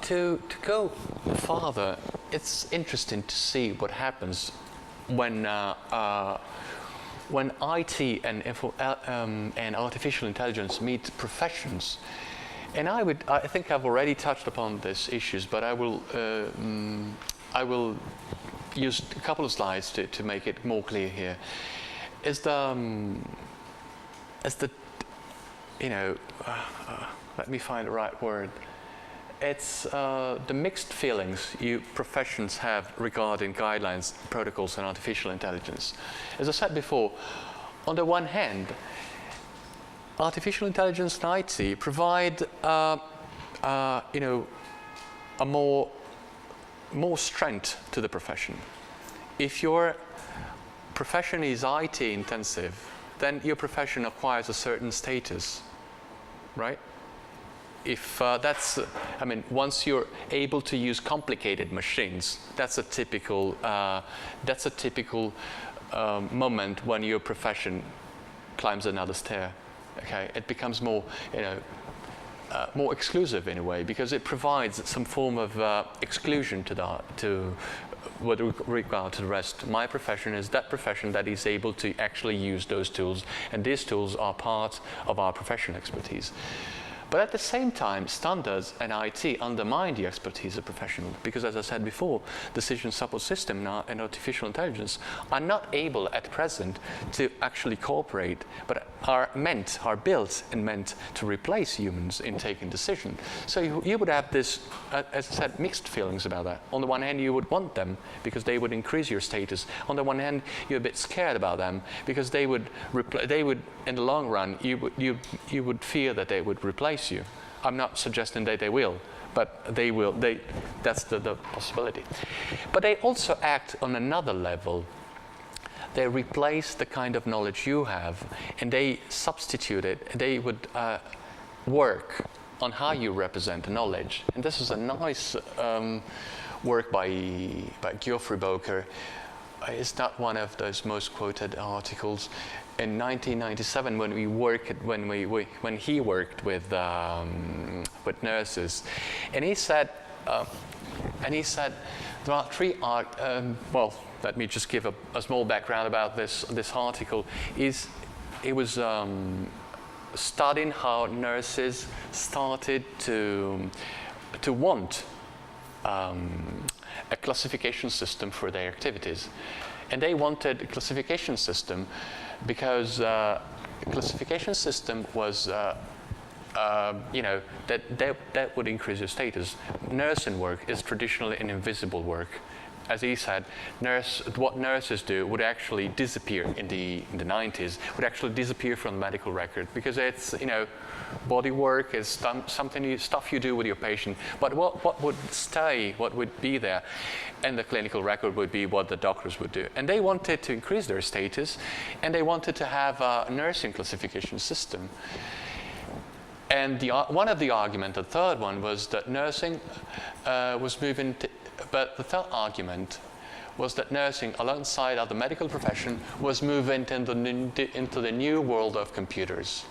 To go farther, it's interesting to see what happens when IT and artificial intelligence meet professions. And I think I've already touched upon these issues, but I will use a couple of slides to make it more clear here. Let me find the right word. It's the mixed feelings you professions have regarding guidelines, protocols, and artificial intelligence. As I said before, on the one hand, artificial intelligence and IT provide a more strength to the profession. If your profession is IT intensive, then your profession acquires a certain status, right? If once you're able to use complicated machines, that's a typical moment when your profession climbs another stair. Okay, it becomes more exclusive in a way, because it provides some form of exclusion with regard to the rest. My profession is that profession that is able to actually use those tools, and these tools are part of our professional expertise. But at the same time, standards and IT undermine the expertise of professionals, because, as I said before, decision support system and artificial intelligence are not able at present to actually cooperate, but are built and meant to replace humans in taking decisions. So you would have this, as I said, mixed feelings about that. On the one hand, you would want them because they would increase your status. On the one hand, you're a bit scared about them because they would, in the long run, you would fear that they would replace you. I'm not suggesting that they will, but they will. That's the possibility. But they also act on another level. They replace the kind of knowledge you have, and they substitute it. They would work on how you represent the knowledge. And this is a nice work by Geoffrey Boker. It's not one of those most quoted articles. In 1997, when he worked with nurses, and he said there are three well, let me just give a small background about this article. It was studying how nurses started to want a classification system for their activities. And they wanted a classification system because a classification system was, that would increase your status. Nursing work is traditionally an invisible work. As he said, what nurses do would actually disappear in the 90s, would actually disappear from the medical record because it's, body work is stuff you do with your patient. But what would stay, what would be there in the clinical record would be what the doctors would do. And they wanted to increase their status, and they wanted to have a nursing classification system. And one of the arguments, the third one, was that nursing was moving to, but the third argument was that nursing, alongside other medical profession, was moving into the new world of computers.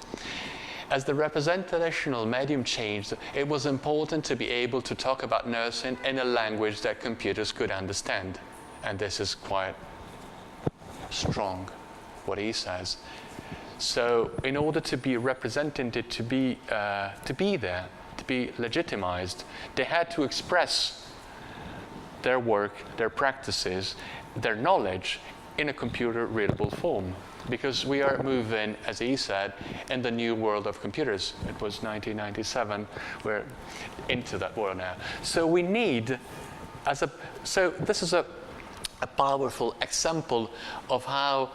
As the representational medium changed, it was important to be able to talk about nursing in a language that computers could understand. And this is quite strong, what he says. So in order to be represented, to be there, to be legitimized, they had to express their work, their practices, their knowledge in a computer-readable form. Because we are moving, as he said, in the new world of computers. It was 1997. We're into that world now. So we need, so this is a powerful example of how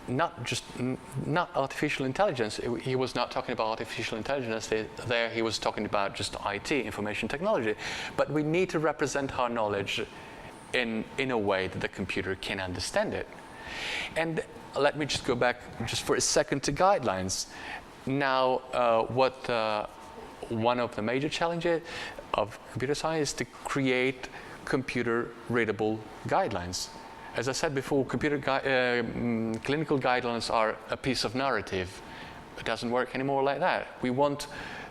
not artificial intelligence. He was not talking about artificial intelligence there. He was talking about just IT, information technology. But we need to represent our knowledge in a way that the computer can understand it. And let me just go back just for a second to guidelines. Now, one of the major challenges of computer science is to create computer-readable guidelines. As I said before, clinical guidelines are a piece of narrative. It doesn't work anymore like that. We want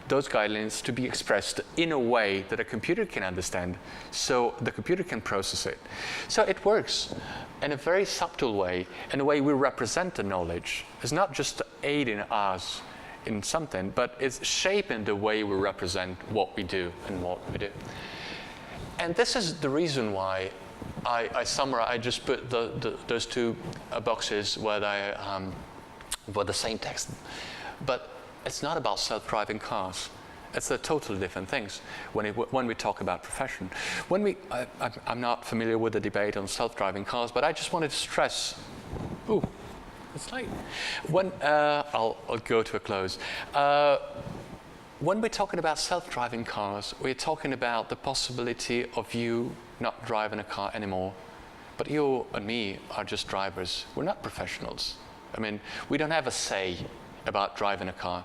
those guidelines to be expressed in a way that a computer can understand, so the computer can process it. So it works in a very subtle way, in a way we represent the knowledge. It's not just aiding us in something, but it's shaping the way we represent what we do and what we do. And this is the reason why I just put those two boxes where were the same text. But it's not about self-driving cars. It's a totally different things when we talk about profession. I'm not familiar with the debate on self-driving cars, but I just wanted to stress. Ooh, it's late. I'll go to a close. When we're talking about self-driving cars, we're talking about the possibility of you not driving a car anymore. But you and me are just drivers. We're not professionals. I mean, we don't have a say about driving a car.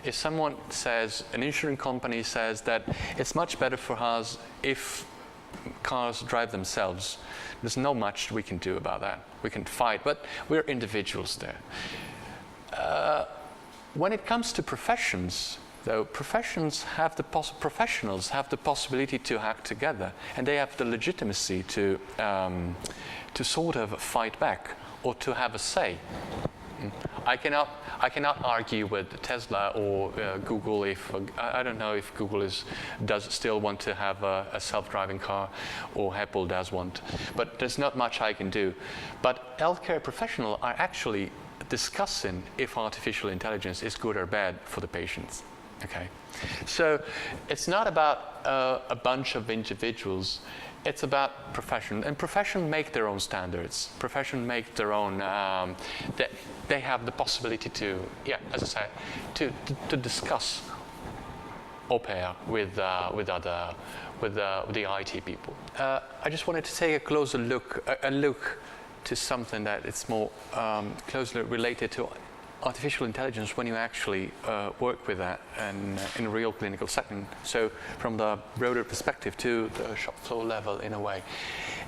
If someone says, an insurance company says that it's much better for us if cars drive themselves, there's not much we can do about that. We can fight, but we're individuals there. When it comes to professions, though, professionals have the possibility to act together, and they have the legitimacy to sort of fight back or to have a say. I cannot argue with Tesla or Google if I don't know if Google does still want to have a self-driving car, or Apple does want, but there's not much I can do. But healthcare professionals are actually discussing if artificial intelligence is good or bad for the patients. Okay, so it's not about a bunch of individuals. It's about profession, and profession make their own standards. Profession make their own. They have the possibility to, as I said, to discuss au pair with the IT people. I just wanted to take a closer look, to something that it's more closely related to artificial intelligence when you actually work with that in a real clinical setting. So from the broader perspective to the shop floor level in a way.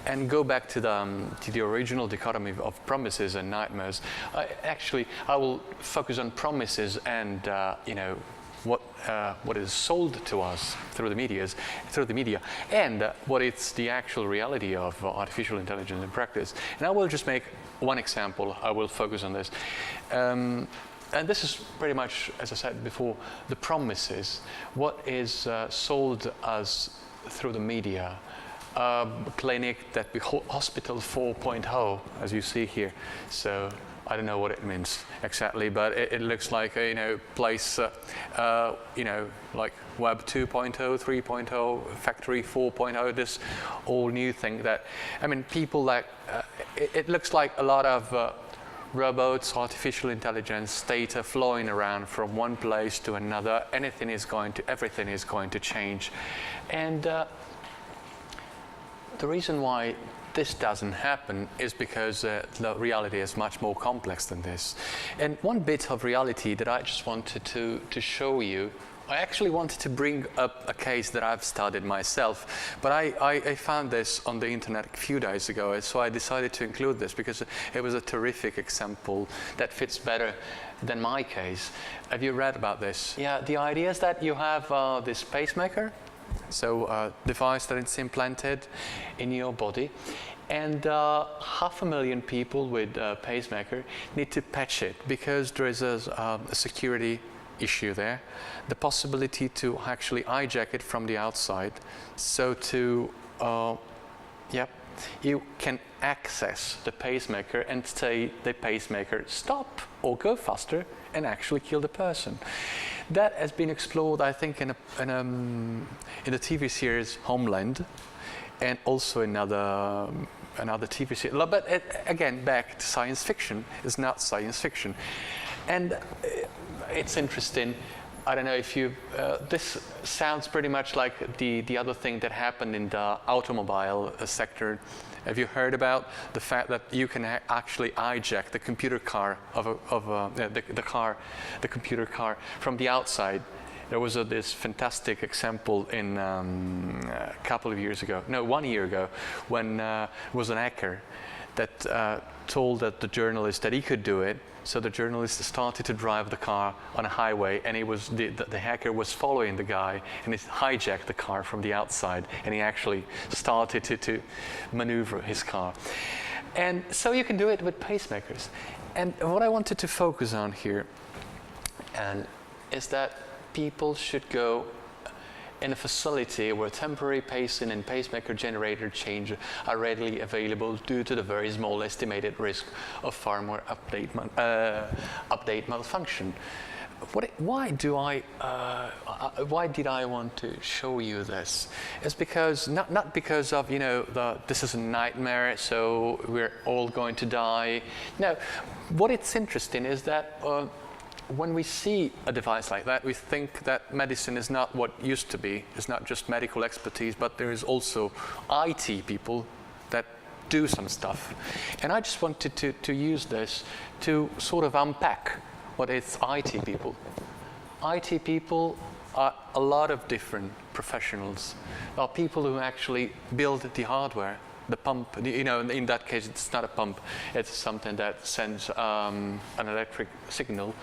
And go back to the original dichotomy of promises and nightmares. I will focus on promises and what is sold to us through the media, and what is the actual reality of artificial intelligence in practice. And I will just make one example. I will focus on this. And this is pretty much, as I said before, the promises. What is sold us through the media. Clinic that we hospital 4.0, as you see here. So I don't know what it means exactly, but it looks like a place, like Web 2.0, 3.0, Factory 4.0. This all new thing that, people like it looks like a lot of robots, artificial intelligence, data flowing around from one place to another. Everything is going to change, and the reason why this doesn't happen is because the reality is much more complex than this. And one bit of reality that I just wanted to show you, I actually wanted to bring up a case that I've studied myself, but I found this on the internet a few days ago, so I decided to include this because it was a terrific example that fits better than my case. Have you read about this? Yeah, the idea is that you have this pacemaker, so a device that is implanted in your body, and 500,000 people with a pacemaker need to patch it because there is a security issue there, the possibility to actually hijack it from the outside, so you can access the pacemaker and say the pacemaker stop or go faster and actually kill the person. That has been explored, I think, in the TV series Homeland, and also another TV series. But again, back to science fiction. It's not science fiction, and it's interesting. I don't know if you. This sounds pretty much like the other thing that happened in the automobile sector. Have you heard about the fact that you can actually hijack the computer car the computer car from the outside? There was this fantastic example in a couple of years ago, no, 1 year ago, when there was an hacker that told the journalist that he could do it. So the journalist started to drive the car on a highway, and the hacker was following the guy, and he hijacked the car from the outside, and he actually started to maneuver his car. And so you can do it with pacemakers. And what I wanted to focus on here is that people should go in a facility where temporary pacing and pacemaker generator change are readily available due to the very small estimated risk of firmware update malfunction. Why did I want to show you this? It's because not because of this is a nightmare, so we're all going to die. No, what it's interesting is that. When we see a device like that, we think that medicine is not what used to be. It's not just medical expertise, but there is also IT people that do some stuff. And I just wanted to use this to sort of unpack what is IT people. IT people are a lot of different professionals. There are people who actually build the hardware, the pump, in that case it's not a pump, it's something that sends an electric signal.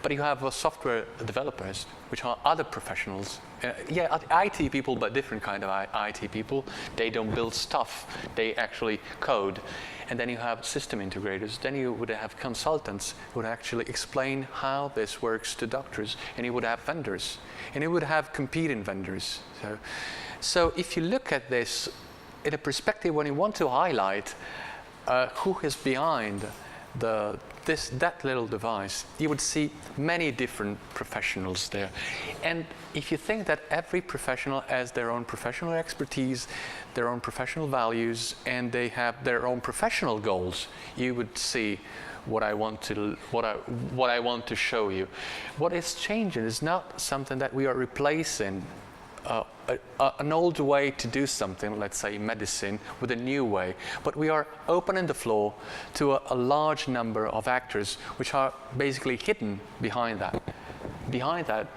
But you have software developers, which are other professionals. IT people, but different kind of IT people. They don't build stuff, they actually code. And then you have system integrators. Then you would have consultants who would actually explain how this works to doctors. And you would have vendors. And you would have competing vendors. So if you look at this in a perspective when you want to highlight who is behind the that little device, you would see many different professionals there. And if you think that every professional has their own professional expertise, their own professional values, and they have their own professional goals, you would see what I want to show you. What is changing is not something that we are replacing an old way to do something, let's say medicine, with a new way, but we are opening the floor to a large number of actors which are basically hidden behind that. Behind that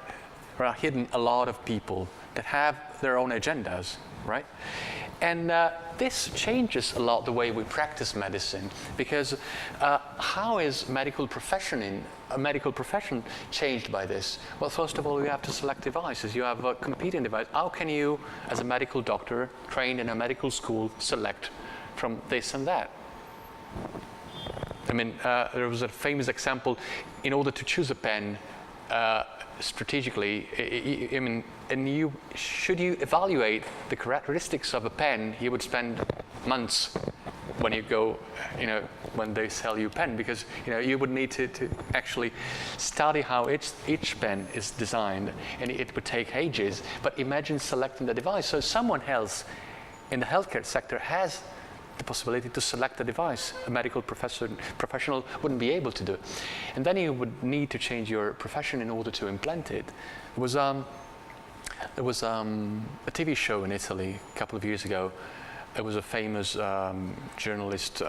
are hidden a lot of people that have their own agendas, right? And this changes a lot the way we practice medicine, because how is medical profession changed by this? Well, first of all, you have to select devices. You have a competing device. How can you, as a medical doctor trained in a medical school, select from this and that? I mean, there was a famous example. In order to choose a pen, strategically, I mean, and should you evaluate the characteristics of a pen, you would spend months when you go, when they sell you a pen, because you would need to actually study how each pen is designed, and it would take ages. But imagine selecting the device. So someone else in the healthcare sector has the possibility to select the device. A medical professional wouldn't be able to do it. And then you would need to change your profession in order to implant it. There was a TV show in Italy a couple of years ago. It was a famous journalist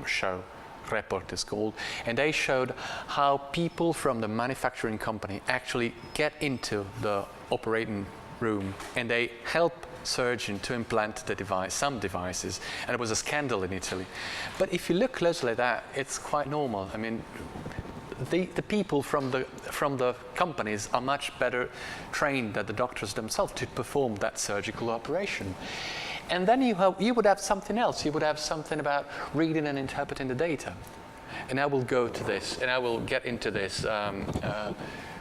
show, Report is called, and they showed how people from the manufacturing company actually get into the operating room and they help surgeon to implant the device, some devices, and it was a scandal in Italy. But if you look closely at that, it's quite normal. I mean, the people from the companies are much better trained than the doctors themselves to perform that surgical operation. And then you would have something else. You would have something about reading and interpreting the data. And I will go to this, and I will get into this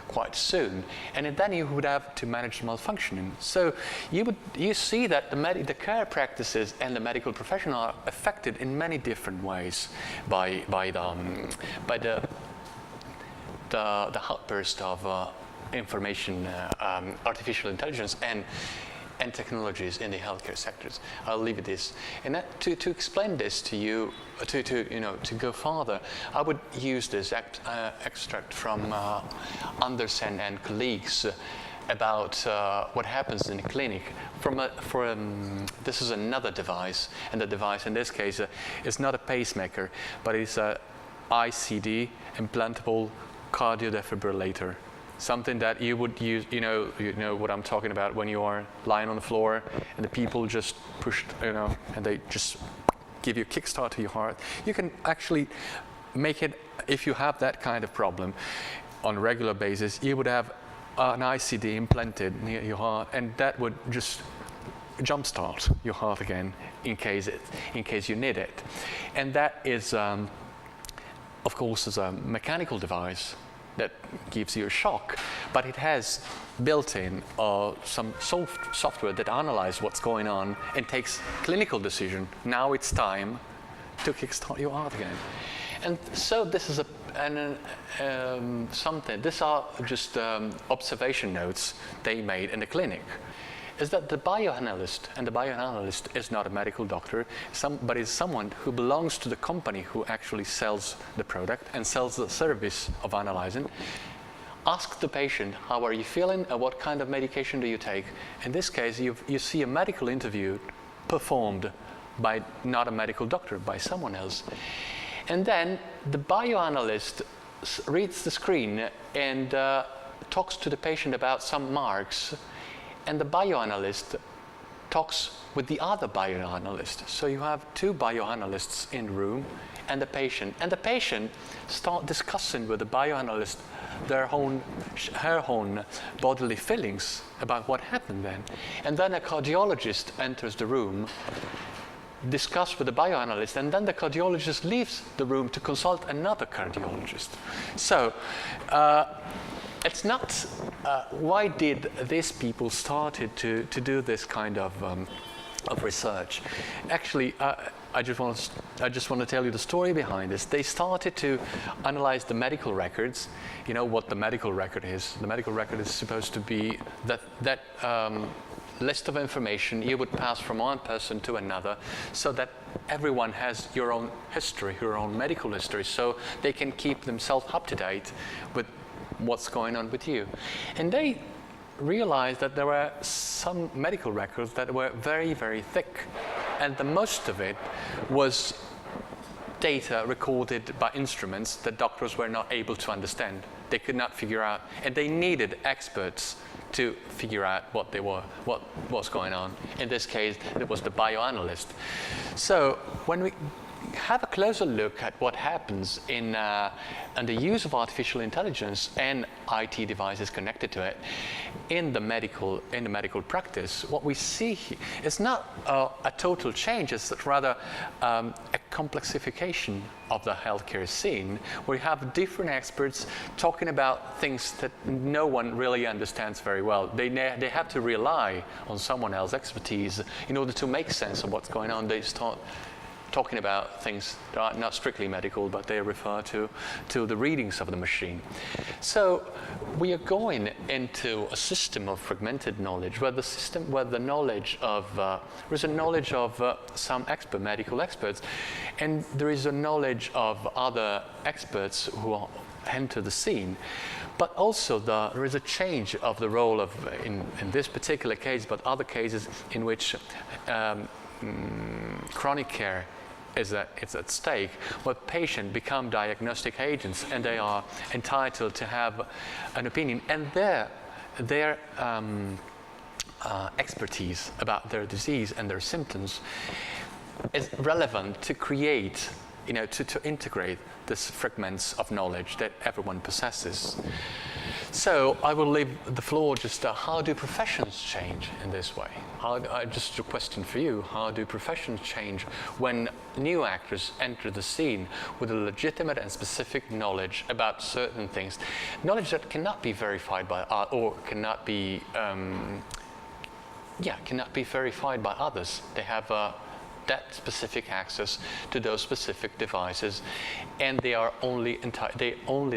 quite soon. And then you would have to manage malfunctioning. So you see that the care practices and the medical profession are affected in many different ways by the outburst of information, artificial intelligence, and technologies in the healthcare sectors. I'll leave it this. And to explain this to you, to go farther, I would use this extract from Andersen and colleagues about what happens in a clinic. This is another device, and the device in this case is not a pacemaker, but it's a ICD, implantable cardiodefibrillator. Something that you would use, you know what I'm talking about, when you are lying on the floor and the people just push, and they just give you a kickstart to your heart. You can actually make it, if you have that kind of problem on a regular basis, you would have an ICD implanted near your heart, and that would just jumpstart your heart again in case you need it. And that is, of course, is a mechanical device that gives you a shock, but it has built-in some software that analyzes what's going on and takes clinical decision. Now it's time to kickstart your heart again. And so this is something. These are just observation notes they made in the clinic. Is that the bioanalyst, and the bioanalyst is not a medical doctor, but is someone who belongs to the company who actually sells the product and sells the service of analyzing, ask the patient, how are you feeling and what kind of medication do you take? In this case, you see a medical interview performed by not a medical doctor, by someone else. And then the bioanalyst reads the screen and talks to the patient about some marks, and the bioanalyst talks with the other bioanalyst. So you have two bioanalysts in the room and the patient. And the patient start discussing with the bioanalyst her own bodily feelings about what happened then. And then a cardiologist enters the room, discuss with the bioanalyst, and then the cardiologist leaves the room to consult another cardiologist. So it's not why did these people started to do this kind of research. Actually, I just want I just want to tell you the story behind this. They started to analyze the medical records. You know what the medical record is. The medical record is supposed to be that list of information you would pass from one person to another, so that everyone has your own history, your own medical history, so they can keep themselves up to date with what's going on with you. And they realized that there were some medical records that were very, very thick, and the most of it was data recorded by instruments that doctors were not able to understand. They could not figure out, and they needed experts to figure out what was going on. In this case, it was the bioanalyst. So when we have a closer look at what happens in the use of artificial intelligence and IT devices connected to it in the medical practice, what we see here is not a total change. It's rather a complexification of the healthcare scene, where you have different experts talking about things that no one really understands very well. They have to rely on someone else's expertise in order to make sense of what's going on. They start talking about things that are not strictly medical, but they refer to the readings of the machine. So we are going into a system of fragmented knowledge, where the knowledge of there is a knowledge of some medical experts, and there is a knowledge of other experts who enter the scene. But also there is a change of the role of, in this particular case, but other cases in which chronic care is at stake, where patients become diagnostic agents, and they are entitled to have an opinion, and their expertise about their disease and their symptoms is relevant to create, to integrate these fragments of knowledge that everyone possesses. So I will leave the floor just how do professions change in this way? Just a question for you, how do professions change when new actors enter the scene with a legitimate and specific knowledge about certain things? Knowledge that cannot be verified by or cannot be verified by others. They have that specific access to those specific devices, and they only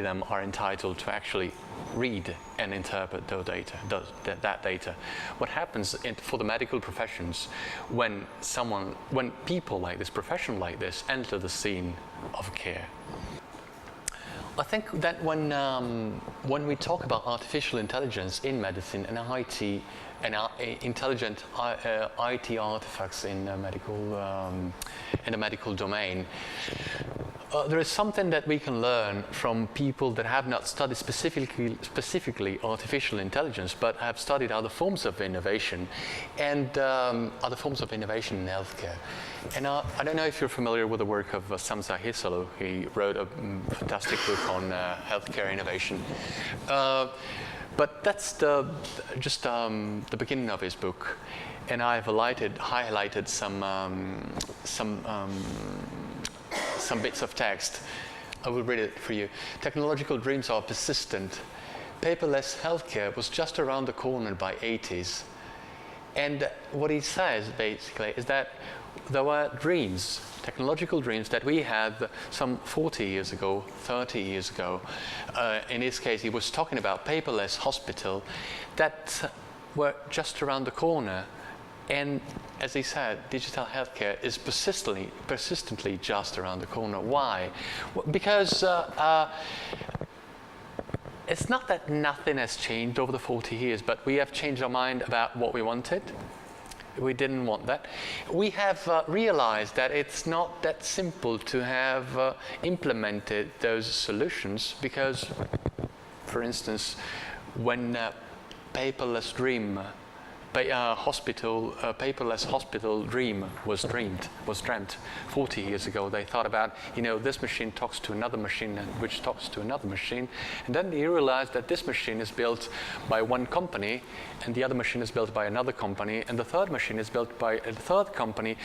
them are entitled to actually read and interpret that data. What happens for the medical professions when people like this, profession like this, enter the scene of care? I think that when we talk about artificial intelligence in medicine and IT and intelligent IT artifacts in the medical domain, there is something that we can learn from people that have not studied specifically artificial intelligence, but have studied other forms of innovation and other forms of innovation in healthcare. And I don't know if you're familiar with the work of Samsa Hisalo. He wrote a fantastic book on healthcare innovation. But that's just the beginning of his book, and I've highlighted some bits of text. I will read it for you. Technological dreams are persistent. Paperless healthcare was just around the corner by 80s. And what he says basically is that there were dreams, technological dreams that we had some 40 years ago, 30 years ago. In his case, he was talking about paperless hospital that were just around the corner. And as he said, digital healthcare is persistently just around the corner. Why? Because it's not that nothing has changed over the 40 years, but we have changed our mind about what we wanted. We didn't want that. We have realized that it's not that simple to have implemented those solutions, because, for instance, when paperless hospital dream was dreamt 40 years ago. They thought about, this machine talks to another machine, which talks to another machine, and then they realized that this machine is built by one company, and the other machine is built by another company, and the third machine is built by a third company,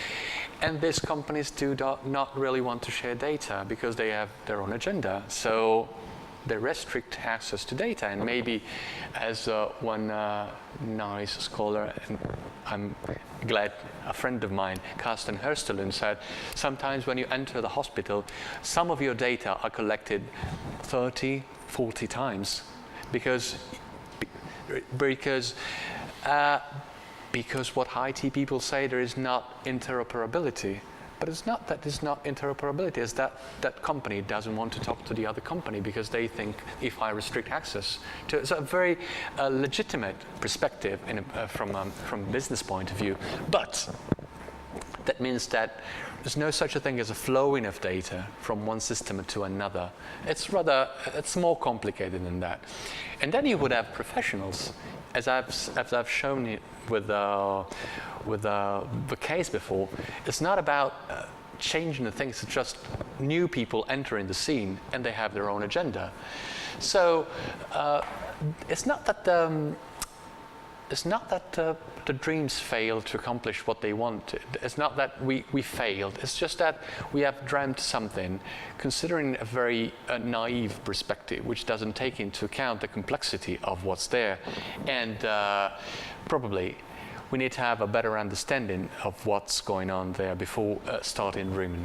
and these companies do not really want to share data because they have their own agenda. So they restrict access to data. And maybe, as one nice scholar, and I'm glad a friend of mine, Carsten Herstelund, said, sometimes when you enter the hospital, some of your data are collected 30, 40 times because what IT people say, there is not interoperability. But it's not that there's not interoperability, it's that that company doesn't want to talk to the other company because they think if I restrict access to it's a very legitimate perspective from a business point of view. But that means that there's no such a thing as a flowing of data from one system to another. It's more complicated than that. And then you would have professionals, as I've shown you with the case before. It's not about changing the things, it's just new people entering the scene and they have their own agenda. So it's not that the dreams failed to accomplish what they wanted. It's not that we failed. It's just that we have dreamt something, considering a very naive perspective, which doesn't take into account the complexity of what's there. And probably we need to have a better understanding of what's going on there before starting dreaming.